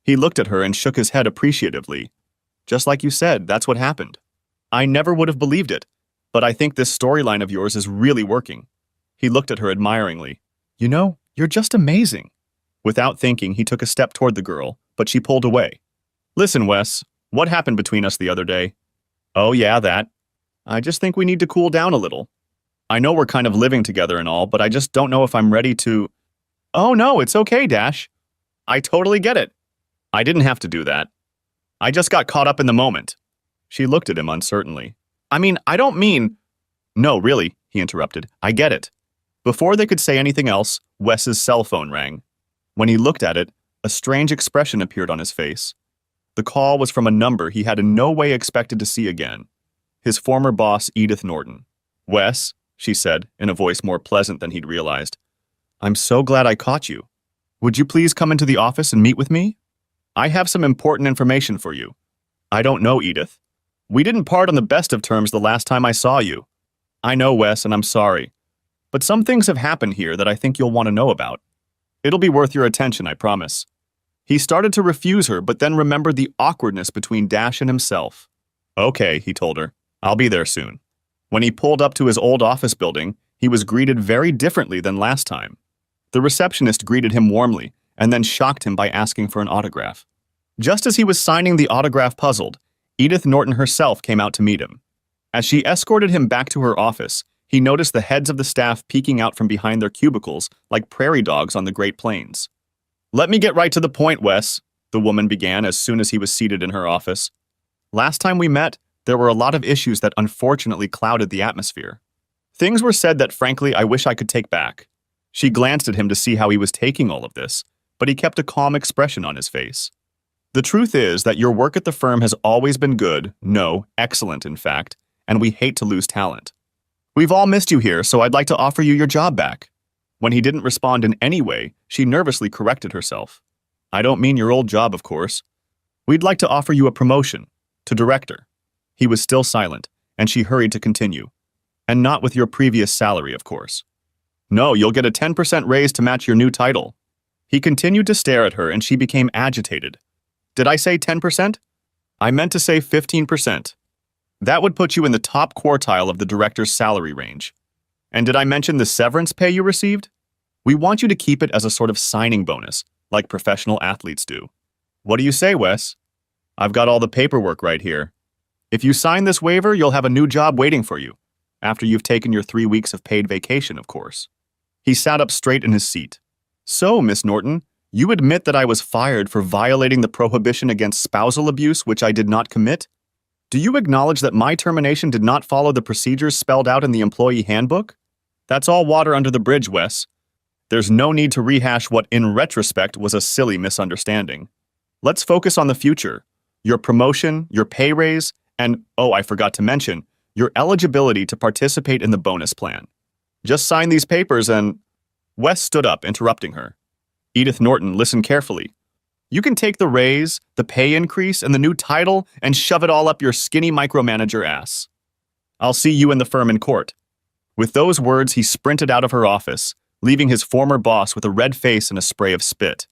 He looked at her and shook his head appreciatively. Just like you said, that's what happened. I never would have believed it, but I think this storyline of yours is really working. He looked at her admiringly. You know, you're just amazing. Without thinking, he took a step toward the girl, but she pulled away. Listen, Wes, what happened between us the other day? Oh yeah, that. I just think we need to cool down a little. I know we're kind of living together and all, but I just don't know if I'm ready to... Oh no, it's okay, Dash. I totally get it. I didn't have to do that. I just got caught up in the moment. She looked at him uncertainly. I mean, I don't mean... No, really, he interrupted. I get it. Before they could say anything else, Wes's cell phone rang. When he looked at it, a strange expression appeared on his face. The call was from a number he had in no way expected to see again. His former boss, Edith Norton. Wes, she said, in a voice more pleasant than he'd realized. I'm so glad I caught you. Would you please come into the office and meet with me? I have some important information for you. I don't know, Edith. We didn't part on the best of terms the last time I saw you. I know, Wes, and I'm sorry. But some things have happened here that I think you'll want to know about. It'll be worth your attention, I promise. He started to refuse her, but then remembered the awkwardness between Dash and himself. Okay, he told her. I'll be there soon. When he pulled up to his old office building, he was greeted very differently than last time. The receptionist greeted him warmly, and then shocked him by asking for an autograph. Just as he was signing the autograph puzzled, Edith Norton herself came out to meet him. As she escorted him back to her office, he noticed the heads of the staff peeking out from behind their cubicles like prairie dogs on the Great Plains. Let me get right to the point, Wes, the woman began as soon as he was seated in her office. Last time we met, there were a lot of issues that unfortunately clouded the atmosphere. Things were said that frankly I wish I could take back. She glanced at him to see how he was taking all of this, but he kept a calm expression on his face. The truth is that your work at the firm has always been good, no, excellent in fact, and we hate to lose talent. We've all missed you here, so I'd like to offer you your job back. When he didn't respond in any way, she nervously corrected herself. I don't mean your old job, of course. We'd like to offer you a promotion, to director. He was still silent, and she hurried to continue. And not with your previous salary, of course. No, you'll get a 10% raise to match your new title. He continued to stare at her, and she became agitated. Did I say 10%? I meant to say 15%. That would put you in the top quartile of the director's salary range. And did I mention the severance pay you received? We want you to keep it as a sort of signing bonus, like professional athletes do. What do you say, Wes? I've got all the paperwork right here. If you sign this waiver, you'll have a new job waiting for you, after you've taken your 3 weeks of paid vacation, of course. He sat up straight in his seat. So, Miss Norton, you admit that I was fired for violating the prohibition against spousal abuse, which I did not commit? Do you acknowledge that my termination did not follow the procedures spelled out in the employee handbook? That's all water under the bridge, Wes. There's no need to rehash what, in retrospect, was a silly misunderstanding. Let's focus on the future. Your promotion, your pay raise, and, oh, I forgot to mention, your eligibility to participate in the bonus plan. Just sign these papers and… Wes stood up, interrupting her. Edith Norton, listen carefully. You can take the raise, the pay increase, and the new title and shove it all up your skinny micromanager ass. I'll see you in the firm in court. With those words, he sprinted out of her office, leaving his former boss with a red face and a spray of spit.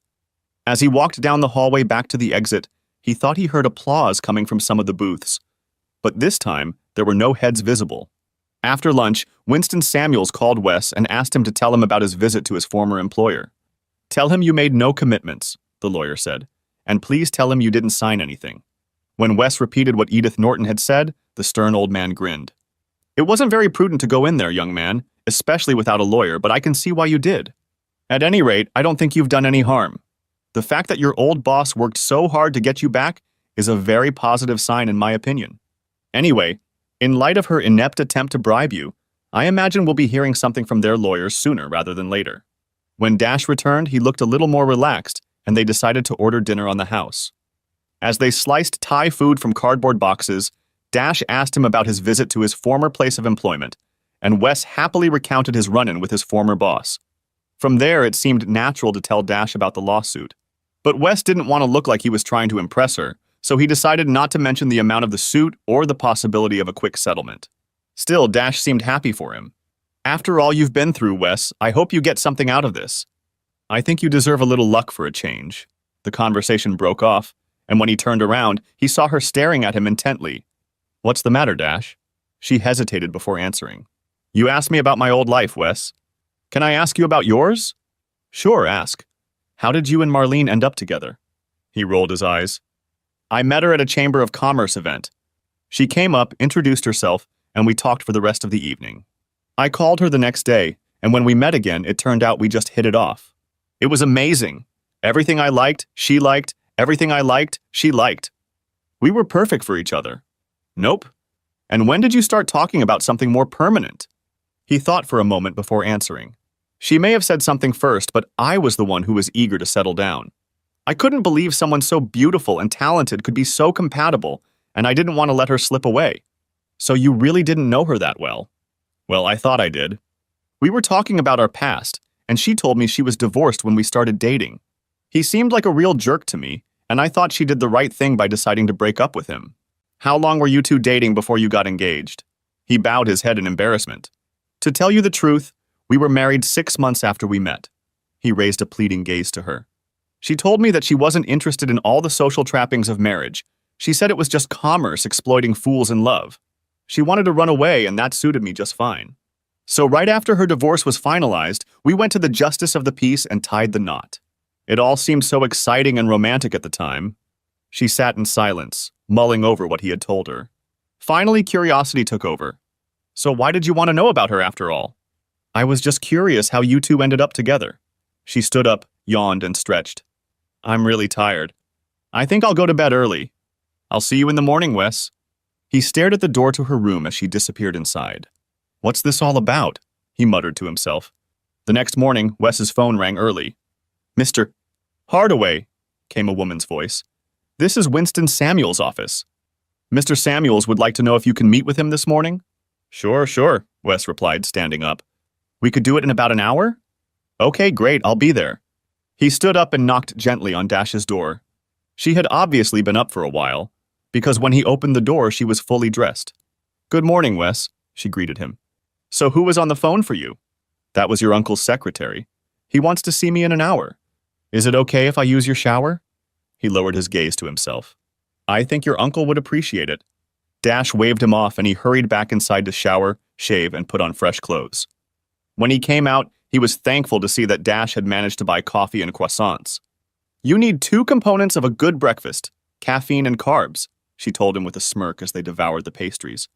As he walked down the hallway back to the exit, he thought he heard applause coming from some of the booths. But this time, there were no heads visible. After lunch, Winston Samuels called Wes and asked him to tell him about his visit to his former employer. Tell him you made no commitments, the lawyer said, and please tell him you didn't sign anything. When Wes repeated what Edith Norton had said, the stern old man grinned. It wasn't very prudent to go in there, young man, especially without a lawyer, but I can see why you did. At any rate, I don't think you've done any harm. The fact that your old boss worked so hard to get you back is a very positive sign in my opinion. Anyway, in light of her inept attempt to bribe you, I imagine we'll be hearing something from their lawyers sooner rather than later. When Dash returned, he looked a little more relaxed, and they decided to order dinner on the house. As they sliced Thai food from cardboard boxes, Dash asked him about his visit to his former place of employment, and Wes happily recounted his run-in with his former boss. From there, it seemed natural to tell Dash about the lawsuit. But Wes didn't want to look like he was trying to impress her, so he decided not to mention the amount of the suit or the possibility of a quick settlement. Still, Dash seemed happy for him. After all you've been through, Wes, I hope you get something out of this. I think you deserve a little luck for a change. The conversation broke off, and when he turned around, he saw her staring at him intently. What's the matter, Dash? She hesitated before answering. You asked me about my old life, Wes. Can I ask you about yours? Sure, ask. How did you and Marlene end up together? He rolled his eyes. I met her at a Chamber of Commerce event. She came up, introduced herself, and we talked for the rest of the evening. I called her the next day, and when we met again, it turned out we just hit it off. It was amazing. Everything I liked, she liked. Everything I liked, she liked. We were perfect for each other. Nope. And when did you start talking about something more permanent? He thought for a moment before answering. She may have said something first, but I was the one who was eager to settle down. I couldn't believe someone so beautiful and talented could be so compatible, and I didn't want to let her slip away. So you really didn't know her that well? Well, I thought I did. We were talking about our past, and she told me she was divorced when we started dating. He seemed like a real jerk to me, and I thought she did the right thing by deciding to break up with him. How long were you two dating before you got engaged? He bowed his head in embarrassment. To tell you the truth, we were married 6 months after we met. He raised a pleading gaze to her. She told me that she wasn't interested in all the social trappings of marriage. She said it was just commerce exploiting fools in love. She wanted to run away, and that suited me just fine. So right after her divorce was finalized, we went to the justice of the peace and tied the knot. It all seemed so exciting and romantic at the time. She sat in silence, mulling over what he had told her. Finally, curiosity took over. So why did you want to know about her after all? I was just curious how you two ended up together. She stood up, yawned, and stretched. I'm really tired. I think I'll go to bed early. I'll see you in the morning, Wes. He stared at the door to her room as she disappeared inside. What's this all about? He muttered to himself. The next morning, Wes's phone rang early. Mr. Hardaway, came a woman's voice. This is Winston Samuel's office. Mr. Samuels would like to know if you can meet with him this morning? Sure, Wes replied, standing up. We could do it in about an hour? Okay, great, I'll be there. He stood up and knocked gently on Dash's door. She had obviously been up for a while, because when he opened the door, she was fully dressed. Good morning, Wes, she greeted him. So who was on the phone for you? That was your uncle's secretary. He wants to see me in an hour. Is it okay if I use your shower? He lowered his gaze to himself. I think your uncle would appreciate it. Dash waved him off and he hurried back inside to shower, shave, and put on fresh clothes. When he came out, he was thankful to see that Dash had managed to buy coffee and croissants. You need 2 components of a good breakfast, caffeine and carbs, she told him with a smirk as they devoured the pastries.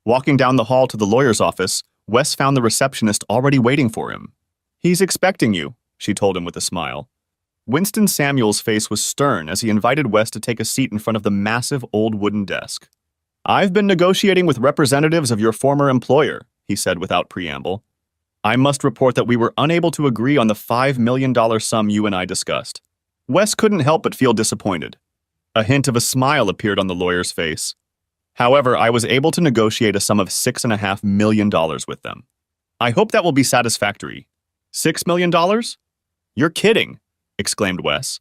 Walking down the hall to the lawyer's office, Wes found the receptionist already waiting for him. He's expecting you, she told him with a smile. Winston Samuel's face was stern as he invited Wes to take a seat in front of the massive old wooden desk. I've been negotiating with representatives of your former employer, he said without preamble. I must report that we were unable to agree on the $5 million sum you and I discussed. Wes couldn't help but feel disappointed. A hint of a smile appeared on the lawyer's face. However, I was able to negotiate a sum of $6.5 million with them. I hope that will be satisfactory. $6 million? You're kidding, exclaimed Wes.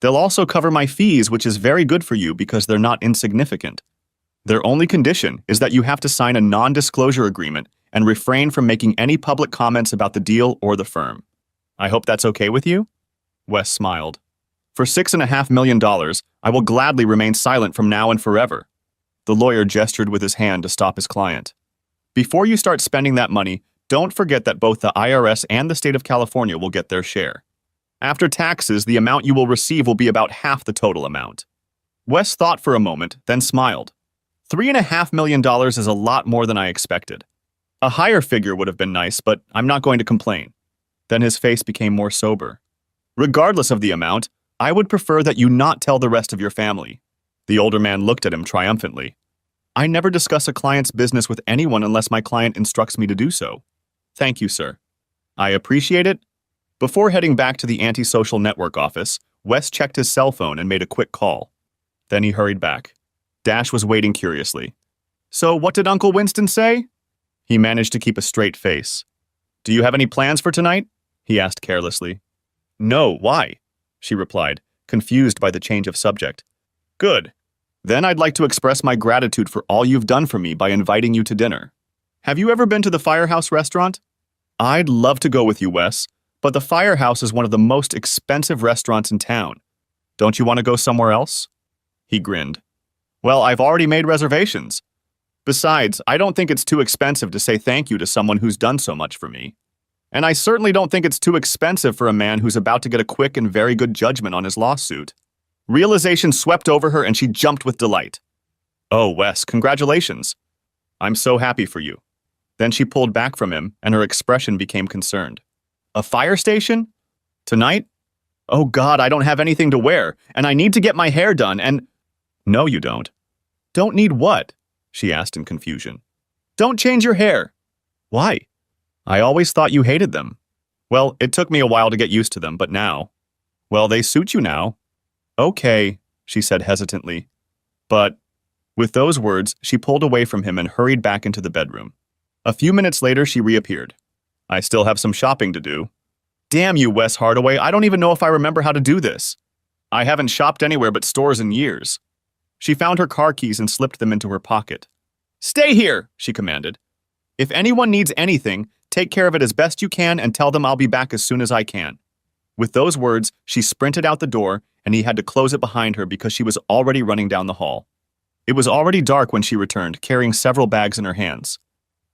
They'll also cover my fees, which is very good for you because they're not insignificant. Their only condition is that you have to sign a non-disclosure agreement and refrain from making any public comments about the deal or the firm. I hope that's okay with you? Wes smiled. For $6.5 million, I will gladly remain silent from now and forever. The lawyer gestured with his hand to stop his client. Before you start spending that money, don't forget that both the IRS and the state of California will get their share. After taxes, the amount you will receive will be about half the total amount. Wes thought for a moment, then smiled. $3.5 million is a lot more than I expected. A higher figure would have been nice, but I'm not going to complain. Then his face became more sober. Regardless of the amount, I would prefer that you not tell the rest of your family. The older man looked at him triumphantly. I never discuss a client's business with anyone unless my client instructs me to do so. Thank you, sir. I appreciate it. Before heading back to the antisocial network office, Wes checked his cell phone and made a quick call. Then he hurried back. Dash was waiting curiously. So what did Uncle Winston say? He managed to keep a straight face. Do you have any plans for tonight? He asked carelessly. No, why? She replied, confused by the change of subject. Good. Then I'd like to express my gratitude for all you've done for me by inviting you to dinner. Have you ever been to the Firehouse restaurant? I'd love to go with you, Wes, but the Firehouse is one of the most expensive restaurants in town. Don't you want to go somewhere else? He grinned. Well, I've already made reservations. Besides, I don't think it's too expensive to say thank you to someone who's done so much for me. And I certainly don't think it's too expensive for a man who's about to get a quick and very good judgment on his lawsuit. Realization swept over her and she jumped with delight. Oh, Wes, congratulations. I'm so happy for you. Then she pulled back from him and her expression became concerned. A fire station? Tonight? Oh God, I don't have anything to wear, and I need to get my hair done and… No, you don't. Don't need what? She asked in confusion. Don't change your hair. Why? I always thought you hated them. Well, it took me a while to get used to them, but now… Well, they suit you now. Okay, she said hesitantly. But… With those words, she pulled away from him and hurried back into the bedroom. A few minutes later, she reappeared. I still have some shopping to do. Damn you, Wes Hardaway, I don't even know if I remember how to do this. I haven't shopped anywhere but stores in years. She found her car keys and slipped them into her pocket. Stay here, she commanded. If anyone needs anything, take care of it as best you can and tell them I'll be back as soon as I can. With those words, she sprinted out the door and he had to close it behind her because she was already running down the hall. It was already dark when she returned, carrying several bags in her hands.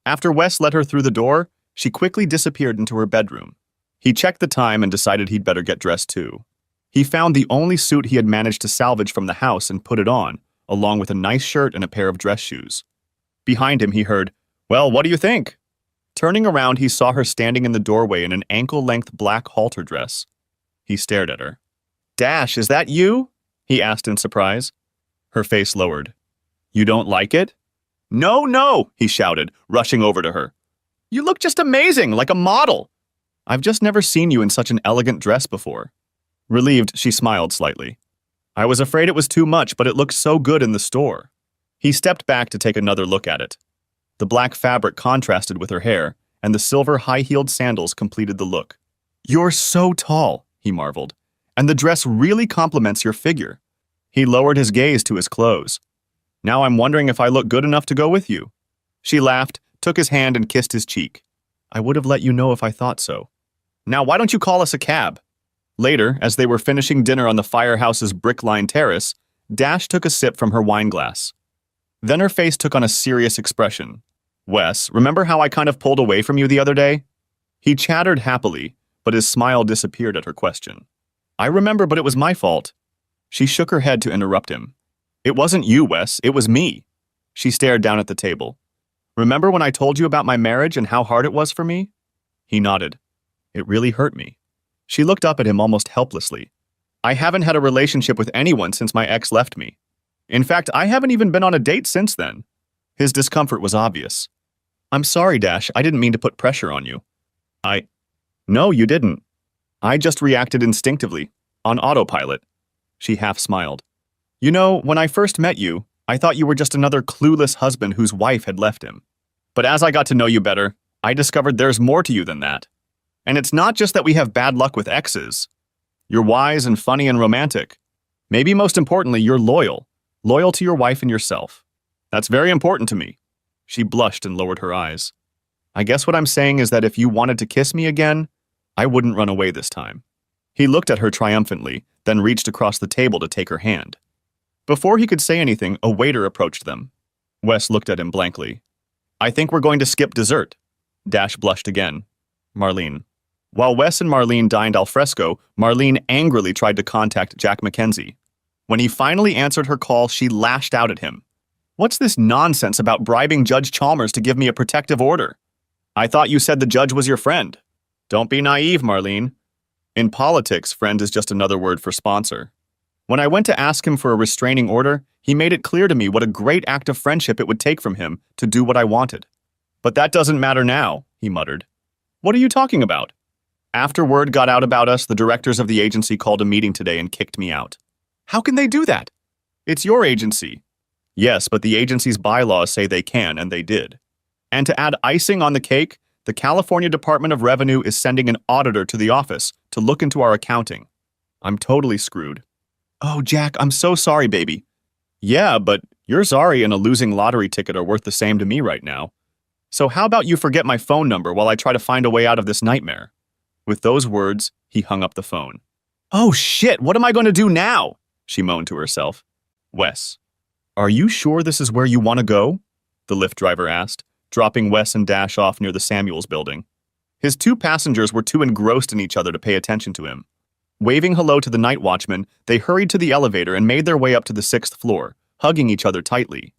After Wes let her through the door, she quickly disappeared into her bedroom. He checked the time and decided he'd better get dressed too. He found the only suit he had managed to salvage from the house and put it on, along with a nice shirt and a pair of dress shoes. Behind him, he heard, Well, what do you think? Turning around, he saw her standing in the doorway in an ankle-length black halter dress. He stared at her. Dash, is that you? He asked in surprise. Her face lowered. You don't like it? No, no, he shouted, rushing over to her. You look just amazing, like a model. I've just never seen you in such an elegant dress before. Relieved, she smiled slightly. I was afraid it was too much, but it looked so good in the store. He stepped back to take another look at it. The black fabric contrasted with her hair, and the silver high-heeled sandals completed the look. You're so tall, he marveled, and the dress really complements your figure. He lowered his gaze to his clothes. Now I'm wondering if I look good enough to go with you. She laughed, took his hand and kissed his cheek. I would have let you know if I thought so. Now why don't you call us a cab? Later, as they were finishing dinner on the firehouse's brick-lined terrace, Dash took a sip from her wine glass. Then her face took on a serious expression. Wes, remember how I kind of pulled away from you the other day? He chattered happily, but his smile disappeared at her question. I remember, but it was my fault. She shook her head to interrupt him. It wasn't you, Wes, it was me. She stared down at the table. Remember when I told you about my marriage and how hard it was for me? He nodded. It really hurt me. She looked up at him almost helplessly. I haven't had a relationship with anyone since my ex left me. In fact, I haven't even been on a date since then. His discomfort was obvious. I'm sorry, Dash, I didn't mean to put pressure on you. No, you didn't. I just reacted instinctively, on autopilot. She half smiled. You know, when I first met you, I thought you were just another clueless husband whose wife had left him. But as I got to know you better, I discovered there's more to you than that. And it's not just that we have bad luck with exes. You're wise and funny and romantic. Maybe most importantly, you're loyal. Loyal to your wife and yourself. That's very important to me. She blushed and lowered her eyes. I guess what I'm saying is that if you wanted to kiss me again, I wouldn't run away this time. He looked at her triumphantly, then reached across the table to take her hand. Before he could say anything, a waiter approached them. Wes looked at him blankly. I think we're going to skip dessert. Dash blushed again. Marlene. While Wes and Marlene dined al fresco, Marlene angrily tried to contact Jack Mackenzie. When he finally answered her call, she lashed out at him. What's this nonsense about bribing Judge Chalmers to give me a protective order? I thought you said the judge was your friend. Don't be naive, Marlene. In politics, friend is just another word for sponsor. When I went to ask him for a restraining order, he made it clear to me what a great act of friendship it would take from him to do what I wanted. But that doesn't matter now, he muttered. What are you talking about? After word got out about us, the directors of the agency called a meeting today and kicked me out. How can they do that? It's your agency. Yes, but the agency's bylaws say they can, and they did. And to add icing on the cake, the California Department of Revenue is sending an auditor to the office to look into our accounting. I'm totally screwed. Oh, Jack, I'm so sorry, baby. Yeah, but your sorry and a losing lottery ticket are worth the same to me right now. So how about you forget my phone number while I try to find a way out of this nightmare? With those words, he hung up the phone. Oh shit, what am I going to do now? She moaned to herself. Wes, are you sure this is where you want to go? The Lyft driver asked, dropping Wes and Dash off near the Samuels building. His two passengers were too engrossed in each other to pay attention to him. Waving hello to the night watchman, they hurried to the elevator and made their way up to the 6th floor, hugging each other tightly.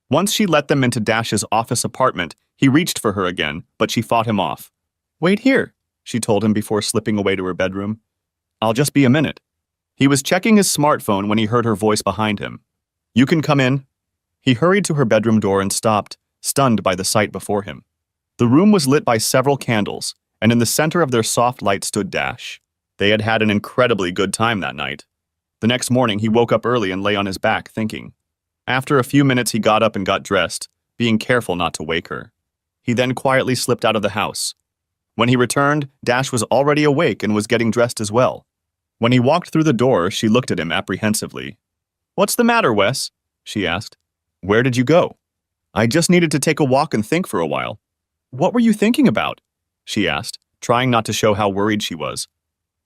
Once she let them into Dash's office apartment, he reached for her again, but she fought him off. Wait here, she told him before slipping away to her bedroom. I'll just be a minute. He was checking his smartphone when he heard her voice behind him. You can come in. He hurried to her bedroom door and stopped, stunned by the sight before him. The room was lit by several candles, and in the center of their soft light stood Dash. They had had an incredibly good time that night. The next morning, he woke up early and lay on his back, thinking. After a few minutes, he got up and got dressed, being careful not to wake her. He then quietly slipped out of the house. When he returned, Dash was already awake and was getting dressed as well. When he walked through the door, she looked at him apprehensively. What's the matter, Wes? She asked. Where did you go? I just needed to take a walk and think for a while. What were you thinking about? She asked, trying not to show how worried she was.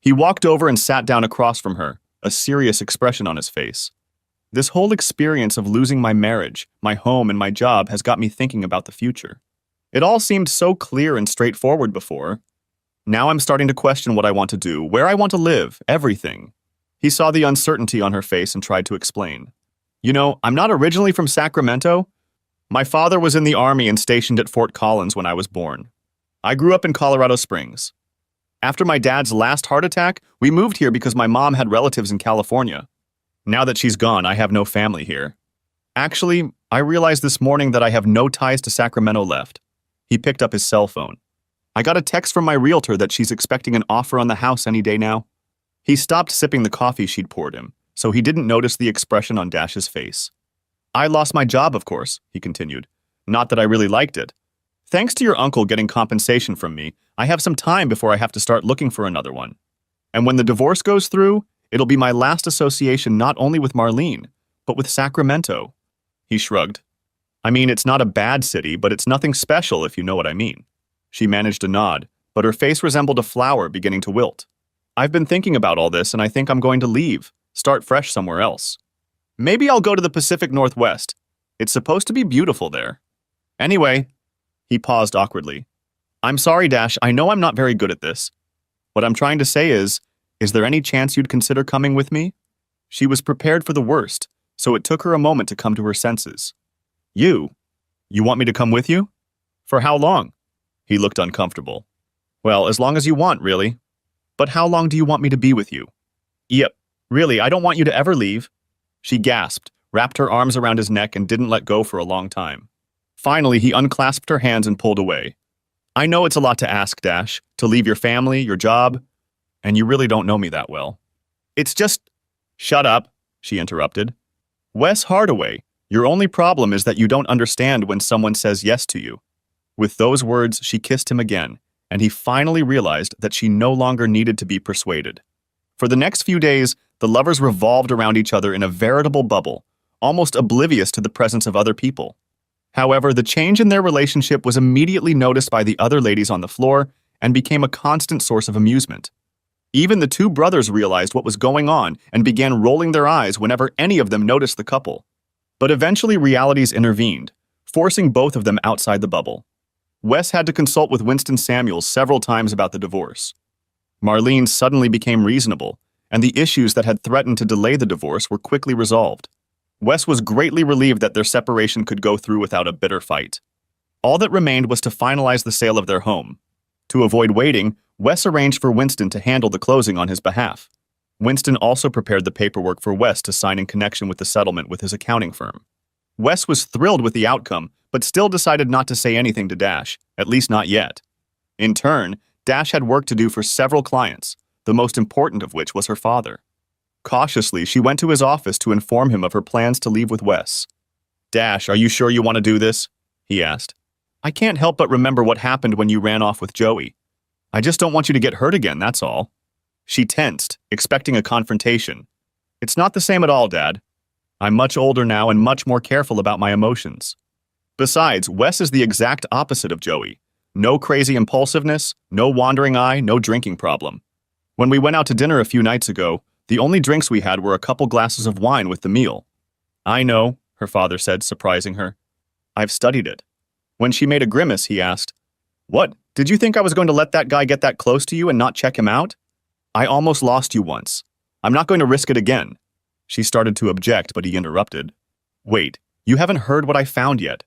He walked over and sat down across from her, a serious expression on his face. This whole experience of losing my marriage, my home, and my job has got me thinking about the future. It all seemed so clear and straightforward before. Now I'm starting to question what I want to do, where I want to live, everything. He saw the uncertainty on her face and tried to explain. You know, I'm not originally from Sacramento. My father was in the Army and stationed at Fort Collins when I was born. I grew up in Colorado Springs. After my dad's last heart attack, we moved here because my mom had relatives in California. Now that she's gone, I have no family here. Actually, I realized this morning that I have no ties to Sacramento left. He picked up his cell phone. I got a text from my realtor that she's expecting an offer on the house any day now. He stopped sipping the coffee she'd poured him, so he didn't notice the expression on Dash's face. I lost my job, of course, he continued. Not that I really liked it. Thanks to your uncle getting compensation from me, I have some time before I have to start looking for another one. And when the divorce goes through, it'll be my last association not only with Marlene, but with Sacramento. He shrugged. I mean, it's not a bad city, but it's nothing special if you know what I mean. She managed a nod, but her face resembled a flower beginning to wilt. I've been thinking about all this, and I think I'm going to leave, start fresh somewhere else. Maybe I'll go to the Pacific Northwest. It's supposed to be beautiful there. Anyway, he paused awkwardly. I'm sorry, Dash, I know I'm not very good at this. What I'm trying to say is there any chance you'd consider coming with me? She was prepared for the worst, so it took her a moment to come to her senses. You want me to come with you? For how long? He looked uncomfortable. Well, as long as you want, really. But how long do you want me to be with you? Yep, really, I don't want you to ever leave. She gasped, wrapped her arms around his neck and didn't let go for a long time. Finally, he unclasped her hands and pulled away. I know it's a lot to ask, Dash, to leave your family, your job, and you really don't know me that well. It's just— Shut up, she interrupted. Wes Hardaway, your only problem is that you don't understand when someone says yes to you. With those words, she kissed him again, and he finally realized that she no longer needed to be persuaded. For the next few days, the lovers revolved around each other in a veritable bubble, almost oblivious to the presence of other people. However, the change in their relationship was immediately noticed by the other ladies on the floor and became a constant source of amusement. Even the two brothers realized what was going on and began rolling their eyes whenever any of them noticed the couple. But eventually realities intervened, forcing both of them outside the bubble. Wes had to consult with Winston Samuels several times about the divorce. Marlene suddenly became reasonable, and the issues that had threatened to delay the divorce were quickly resolved. Wes was greatly relieved that their separation could go through without a bitter fight. All that remained was to finalize the sale of their home. To avoid waiting, Wes arranged for Winston to handle the closing on his behalf. Winston also prepared the paperwork for Wes to sign in connection with the settlement with his accounting firm. Wes was thrilled with the outcome, but still decided not to say anything to Dash, at least not yet. In turn, Dash had work to do for several clients, the most important of which was her father. Cautiously, she went to his office to inform him of her plans to leave with Wes. Dash, are you sure you want to do this? He asked. I can't help but remember what happened when you ran off with Joey. I just don't want you to get hurt again, that's all. She tensed, expecting a confrontation. It's not the same at all, Dad. I'm much older now and much more careful about my emotions. Besides, Wes is the exact opposite of Joey. No crazy impulsiveness, no wandering eye, no drinking problem. When we went out to dinner a few nights ago, the only drinks we had were a couple glasses of wine with the meal. I know, her father said, surprising her. I've studied it. When she made a grimace, he asked, What? Did you think I was going to let that guy get that close to you and not check him out? I almost lost you once. I'm not going to risk it again. She started to object, but he interrupted. Wait, you haven't heard what I found yet.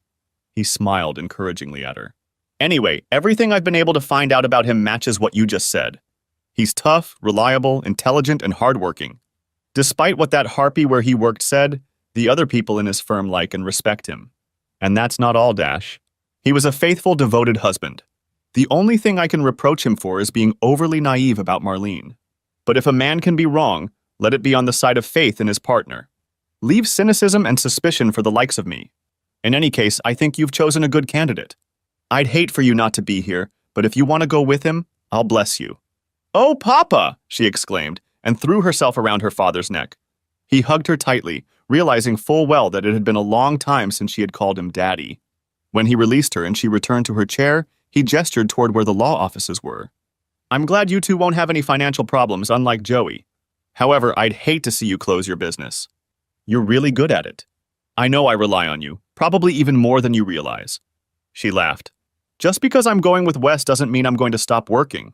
He smiled encouragingly at her. Anyway, everything I've been able to find out about him matches what you just said. He's tough, reliable, intelligent, and hardworking. Despite what that harpy where he worked said, the other people in his firm like and respect him. And that's not all, Dash. He was a faithful, devoted husband. The only thing I can reproach him for is being overly naive about Marlene. But if a man can be wrong, let it be on the side of faith in his partner. Leave cynicism and suspicion for the likes of me. In any case, I think you've chosen a good candidate. I'd hate for you not to be here, but if you want to go with him, I'll bless you. Oh, Papa! She exclaimed, and threw herself around her father's neck. He hugged her tightly, realizing full well that it had been a long time since she had called him Daddy. When he released her and she returned to her chair, he gestured toward where the law offices were. I'm glad you two won't have any financial problems, unlike Joey. However, I'd hate to see you close your business. You're really good at it. I know I rely on you, probably even more than you realize. She laughed. Just because I'm going with Wes doesn't mean I'm going to stop working.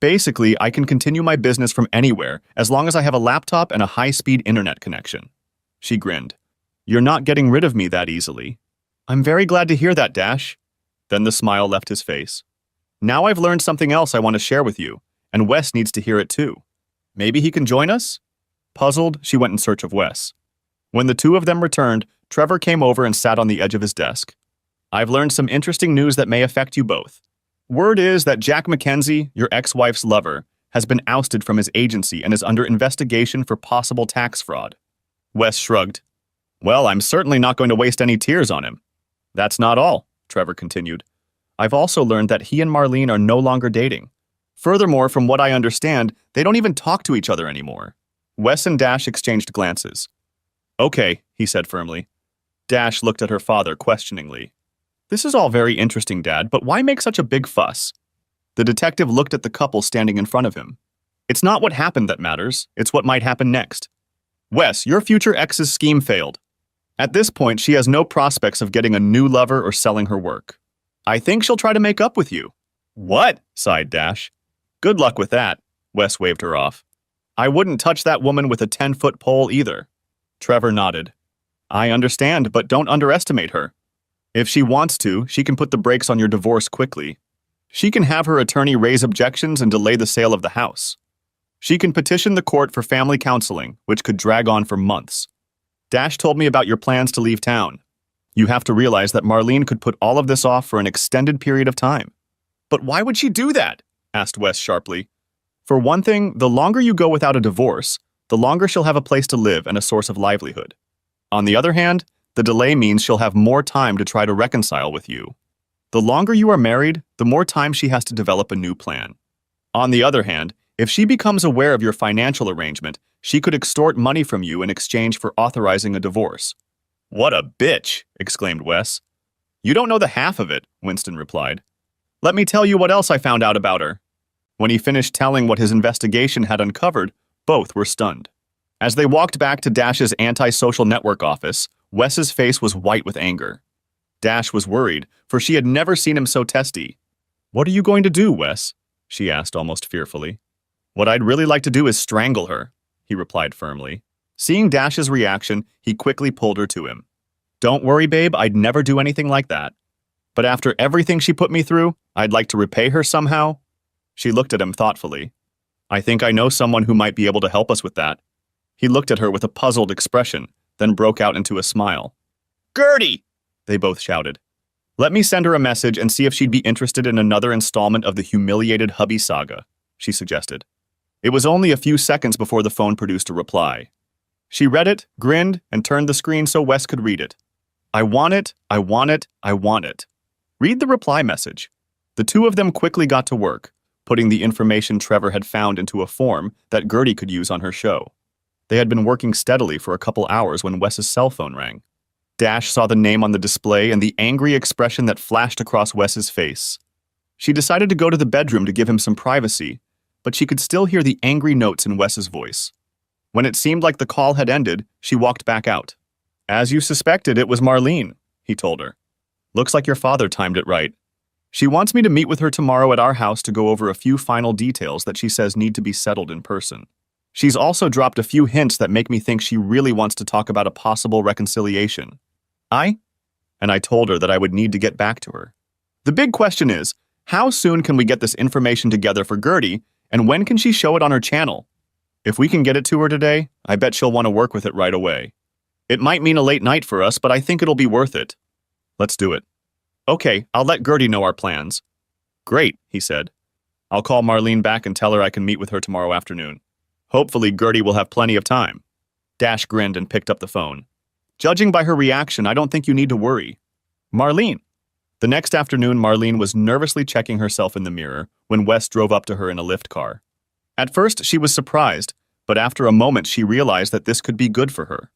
Basically, I can continue my business from anywhere as long as I have a laptop and a high-speed internet connection. She grinned. You're not getting rid of me that easily. I'm very glad to hear that, Dash. Then the smile left his face. Now I've learned something else I want to share with you, and Wes needs to hear it too. Maybe he can join us? Puzzled, she went in search of Wes. When the two of them returned, Trevor came over and sat on the edge of his desk. I've learned some interesting news that may affect you both. Word is that Jack Mackenzie, your ex-wife's lover, has been ousted from his agency and is under investigation for possible tax fraud. Wes shrugged. Well, I'm certainly not going to waste any tears on him. That's not all, Trevor continued. I've also learned that he and Marlene are no longer dating. Furthermore, from what I understand, they don't even talk to each other anymore. Wes and Dash exchanged glances. Okay, he said firmly. Dash looked at her father questioningly. This is all very interesting, Dad, but why make such a big fuss? The detective looked at the couple standing in front of him. It's not what happened that matters, it's what might happen next. Wes, your future ex's scheme failed. At this point, she has no prospects of getting a new lover or selling her work. I think she'll try to make up with you. What? Sighed Dash. Good luck with that, Wes waved her off. I wouldn't touch that woman with a 10-foot pole either. Trevor nodded. I understand, but don't underestimate her. If she wants to, she can put the brakes on your divorce quickly. She can have her attorney raise objections and delay the sale of the house. She can petition the court for family counseling, which could drag on for months. Dash told me about your plans to leave town. You have to realize that Marlene could put all of this off for an extended period of time. But why would she do that? Asked Wes sharply. For one thing, the longer you go without a divorce, the longer she'll have a place to live and a source of livelihood. On the other hand, the delay means she'll have more time to try to reconcile with you. The longer you are married, the more time she has to develop a new plan. On the other hand, if she becomes aware of your financial arrangement, she could extort money from you in exchange for authorizing a divorce. What a bitch, exclaimed Wes. You don't know the half of it, Winston replied. Let me tell you what else I found out about her. When he finished telling what his investigation had uncovered, both were stunned. As they walked back to Dash's anti-social network office, Wes's face was white with anger. Dash was worried, for she had never seen him so testy. What are you going to do, Wes? She asked almost fearfully. What I'd really like to do is strangle her, he replied firmly. Seeing Dash's reaction, he quickly pulled her to him. Don't worry, babe, I'd never do anything like that. But after everything she put me through, I'd like to repay her somehow. She looked at him thoughtfully. I think I know someone who might be able to help us with that. He looked at her with a puzzled expression, then broke out into a smile. Gertie! They both shouted. Let me send her a message and see if she'd be interested in another installment of the humiliated hubby saga, she suggested. It was only a few seconds before the phone produced a reply. She read it, grinned, and turned the screen so Wes could read it. I want it, I want it, I want it. Read the reply message. The two of them quickly got to work, putting the information Trevor had found into a form that Gertie could use on her show. They had been working steadily for a couple hours when Wes's cell phone rang. Dash saw the name on the display and the angry expression that flashed across Wes's face. She decided to go to the bedroom to give him some privacy, but she could still hear the angry notes in Wes's voice. When it seemed like the call had ended, she walked back out. As you suspected, it was Marlene, he told her. Looks like your father timed it right. She wants me to meet with her tomorrow at our house to go over a few final details that she says need to be settled in person. She's also dropped a few hints that make me think she really wants to talk about a possible reconciliation. And I told her that I would need to get back to her. The big question is, how soon can we get this information together for Gertie, and when can she show it on her channel? If we can get it to her today, I bet she'll want to work with it right away. It might mean a late night for us, but I think it'll be worth it. Let's do it. Okay, I'll let Gertie know our plans. Great, he said. I'll call Marlene back and tell her I can meet with her tomorrow afternoon. Hopefully Gertie will have plenty of time. Dash grinned and picked up the phone. Judging by her reaction, I don't think you need to worry. Marlene. The next afternoon, Marlene was nervously checking herself in the mirror when Wes drove up to her in a lift car. At first, she was surprised, but after a moment, she realized that this could be good for her.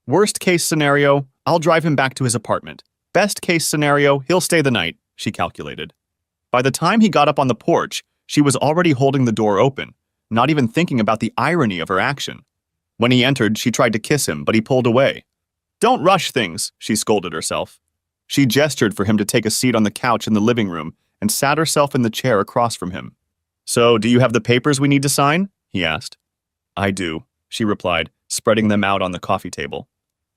Worst case scenario, I'll drive him back to his apartment. Best case scenario, he'll stay the night, she calculated. By the time he got up on the porch, she was already holding the door open, not even thinking about the irony of her action. When he entered, she tried to kiss him, but he pulled away. Don't rush things, she scolded herself. She gestured for him to take a seat on the couch in the living room and sat herself in the chair across from him. So, do you have the papers we need to sign? He asked. I do, she replied, spreading them out on the coffee table.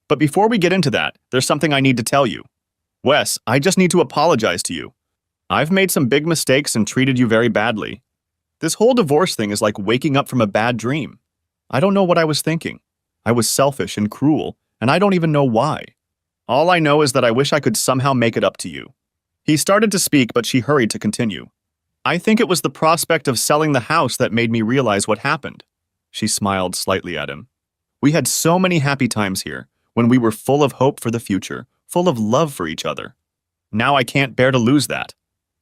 But before we get into that, there's something I need to tell you. Wes, I just need to apologize to you. I've made some big mistakes and treated you very badly. This whole divorce thing is like waking up from a bad dream. I don't know what I was thinking. I was selfish and cruel, and I don't even know why. All I know is that I wish I could somehow make it up to you. He started to speak, but she hurried to continue. I think it was the prospect of selling the house that made me realize what happened. She smiled slightly at him. We had so many happy times here, when we were full of hope for the future, full of love for each other. Now I can't bear to lose that.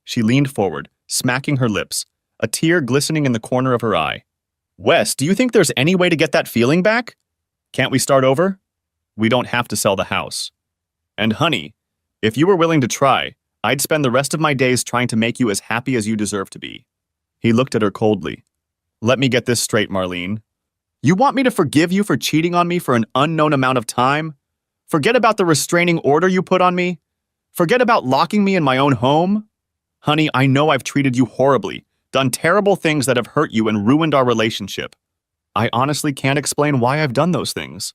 She leaned forward, smacking her lips, a tear glistening in the corner of her eye. Wes, do you think there's any way to get that feeling back? Can't we start over? We don't have to sell the house. And honey, if you were willing to try, I'd spend the rest of my days trying to make you as happy as you deserve to be. He looked at her coldly. Let me get this straight, Marlene. You want me to forgive you for cheating on me for an unknown amount of time? Forget about the restraining order you put on me? Forget about locking me in my own home? Honey, I know I've treated you horribly, done terrible things that have hurt you and ruined our relationship. I honestly can't explain why I've done those things.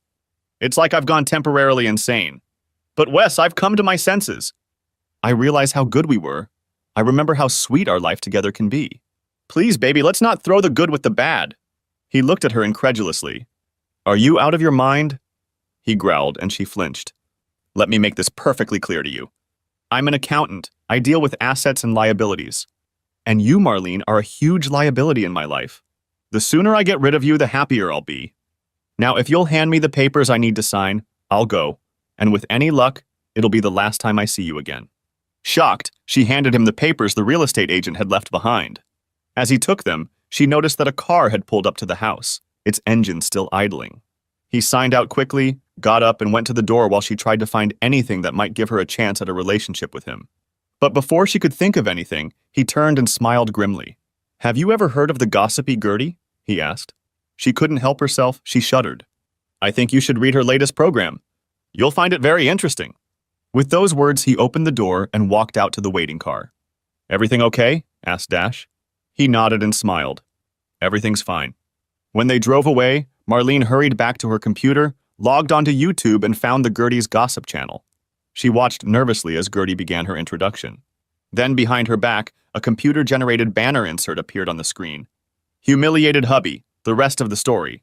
It's like I've gone temporarily insane. But Wes, I've come to my senses. I realize how good we were. I remember how sweet our life together can be. Please, baby, let's not throw the good with the bad. He looked at her incredulously. Are you out of your mind? He growled, and she flinched. Let me make this perfectly clear to you. I'm an accountant. I deal with assets and liabilities. And you, Marlene, are a huge liability in my life. The sooner I get rid of you, the happier I'll be. Now, if you'll hand me the papers I need to sign, I'll go. And with any luck, it'll be the last time I see you again. Shocked, she handed him the papers the real estate agent had left behind. As he took them, she noticed that a car had pulled up to the house, its engine still idling. He signed out quickly, got up, and went to the door while she tried to find anything that might give her a chance at a relationship with him. But before she could think of anything, he turned and smiled grimly. Have you ever heard of the gossipy Gertie? He asked. She couldn't help herself, she shuddered. I think you should read her latest program. You'll find it very interesting. With those words, he opened the door and walked out to the waiting car. Everything okay? Asked Dash. He nodded and smiled. Everything's fine. When they drove away, Marlene hurried back to her computer, logged onto YouTube, and found the Gertie's gossip channel. She watched nervously as Gertie began her introduction. Then, behind her back, a computer-generated banner insert appeared on the screen. Humiliated hubby, the rest of the story.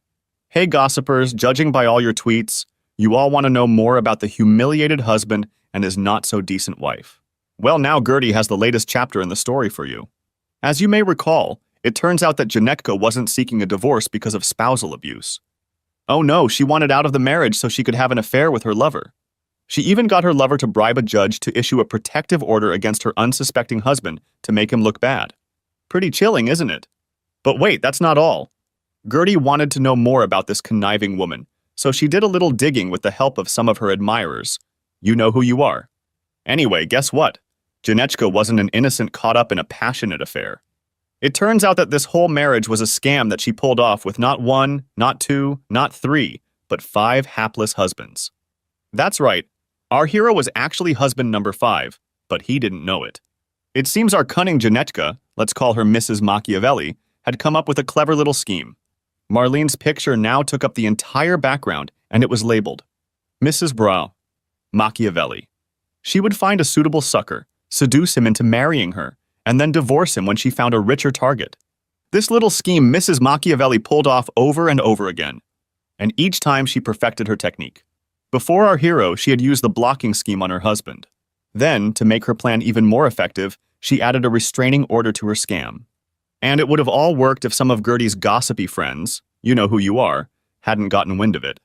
Hey gossipers, judging by all your tweets, you all want to know more about the humiliated husband and his not-so-decent wife. Well, now Gertie has the latest chapter in the story for you. As you may recall, it turns out that Janetka wasn't seeking a divorce because of spousal abuse. Oh no, she wanted out of the marriage so she could have an affair with her lover. She even got her lover to bribe a judge to issue a protective order against her unsuspecting husband to make him look bad. Pretty chilling, isn't it? But wait, that's not all. Gertie wanted to know more about this conniving woman, so she did a little digging with the help of some of her admirers. You know who you are. Anyway, guess what? Janechka wasn't an innocent caught up in a passionate affair. It turns out that this whole marriage was a scam that she pulled off with not one, not two, not three, but 5 hapless husbands. That's right, our hero was actually husband number 5, but he didn't know it. It seems our cunning Janechka, let's call her Mrs. Machiavelli, had come up with a clever little scheme. Marlene's picture now took up the entire background, and it was labeled Mrs. Brown, Machiavelli. She would find a suitable sucker, seduce him into marrying her, and then divorce him when she found a richer target. This little scheme Mrs. Machiavelli pulled off over and over again, and each time she perfected her technique. Before our hero, she had used the blocking scheme on her husband. Then, to make her plan even more effective, she added a restraining order to her scam. And it would have all worked if some of Gertie's gossipy friends, you know who you are, hadn't gotten wind of it.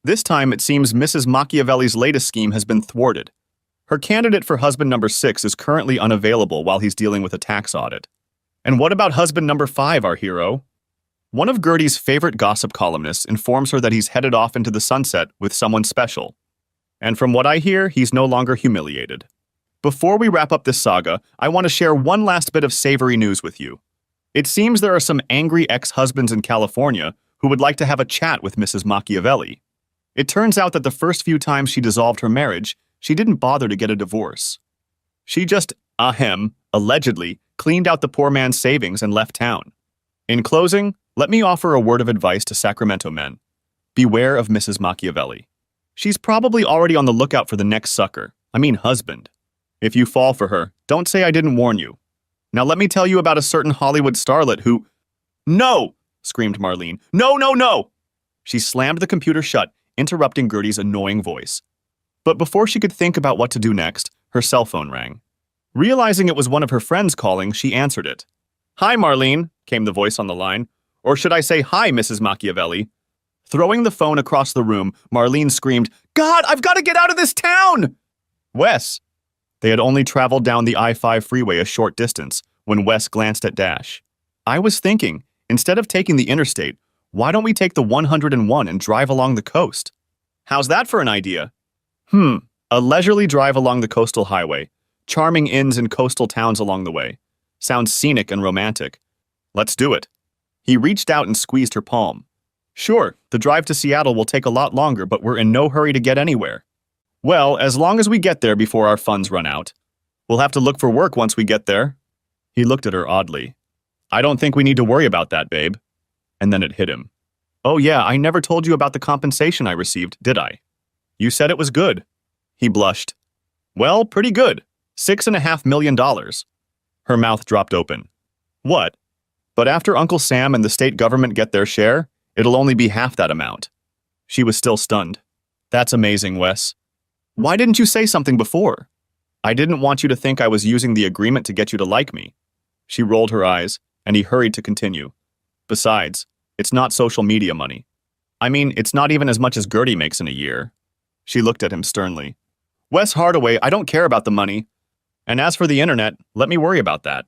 This time, it seems Mrs. Machiavelli's latest scheme has been thwarted. Her candidate for husband number 6 is currently unavailable while he's dealing with a tax audit. And what about husband number 5, our hero? One of Gertie's favorite gossip columnists informs her that he's headed off into the sunset with someone special. And from what I hear, he's no longer humiliated. Before we wrap up this saga, I want to share one last bit of savory news with you. It seems there are some angry ex-husbands in California who would like to have a chat with Mrs. Machiavelli. It turns out that the first few times she dissolved her marriage, she didn't bother to get a divorce. She just, allegedly, cleaned out the poor man's savings and left town. In closing, let me offer a word of advice to Sacramento men. Beware of Mrs. Machiavelli. She's probably already on the lookout for the next sucker, husband. If you fall for her, don't say I didn't warn you. Now let me tell you about a certain Hollywood starlet who— No! Screamed Marlene. No, no, no! She slammed the computer shut, interrupting Gertie's annoying voice. But before she could think about what to do next, her cell phone rang. Realizing it was one of her friends calling, she answered it. "Hi, Marlene," came the voice on the line. "Or should I say, hi, Mrs. Machiavelli?" Throwing the phone across the room, Marlene screamed, "God, I've got to get out of this town!" "Wes." They had only traveled down the I-5 freeway a short distance when Wes glanced at Dash. "I was thinking, instead of taking the interstate, why don't we take the 101 and drive along the coast?" "How's that for an idea?" A leisurely drive along the coastal highway, charming inns and coastal towns along the way. Sounds scenic and romantic. Let's do it. He reached out and squeezed her palm. "Sure, the drive to Seattle will take a lot longer, but we're in no hurry to get anywhere." "Well, as long as we get there before our funds run out. We'll have to look for work once we get there." He looked at her oddly. "I don't think we need to worry about that, babe." And then it hit him. "Oh yeah, I never told you about the compensation I received, did I?" "You said it was good." He blushed. "Well, pretty good. $6.5 million. Her mouth dropped open. "What? But after Uncle Sam and the state government get their share, it'll only be half that amount." She was still stunned. "That's amazing, Wes. Why didn't you say something before?" "I didn't want you to think I was using the agreement to get you to like me." She rolled her eyes, and he hurried to continue. "Besides, it's not social media money. I mean, it's not even as much as Gertie makes in a year." She looked at him sternly. "Wes Hardaway, I don't care about the money. And as for the internet, let me worry about that.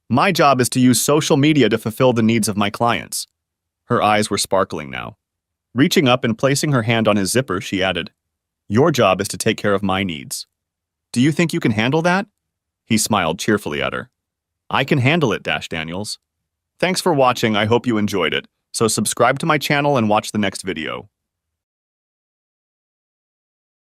My job is to use social media to fulfill the needs of my clients." Her eyes were sparkling now. Reaching up and placing her hand on his zipper, she added, "Your job is to take care of my needs. Do you think you can handle that?" He smiled cheerfully at her. "I can handle it, Dash Daniels." Thanks for watching. I hope you enjoyed it. So subscribe to my channel and watch the next video.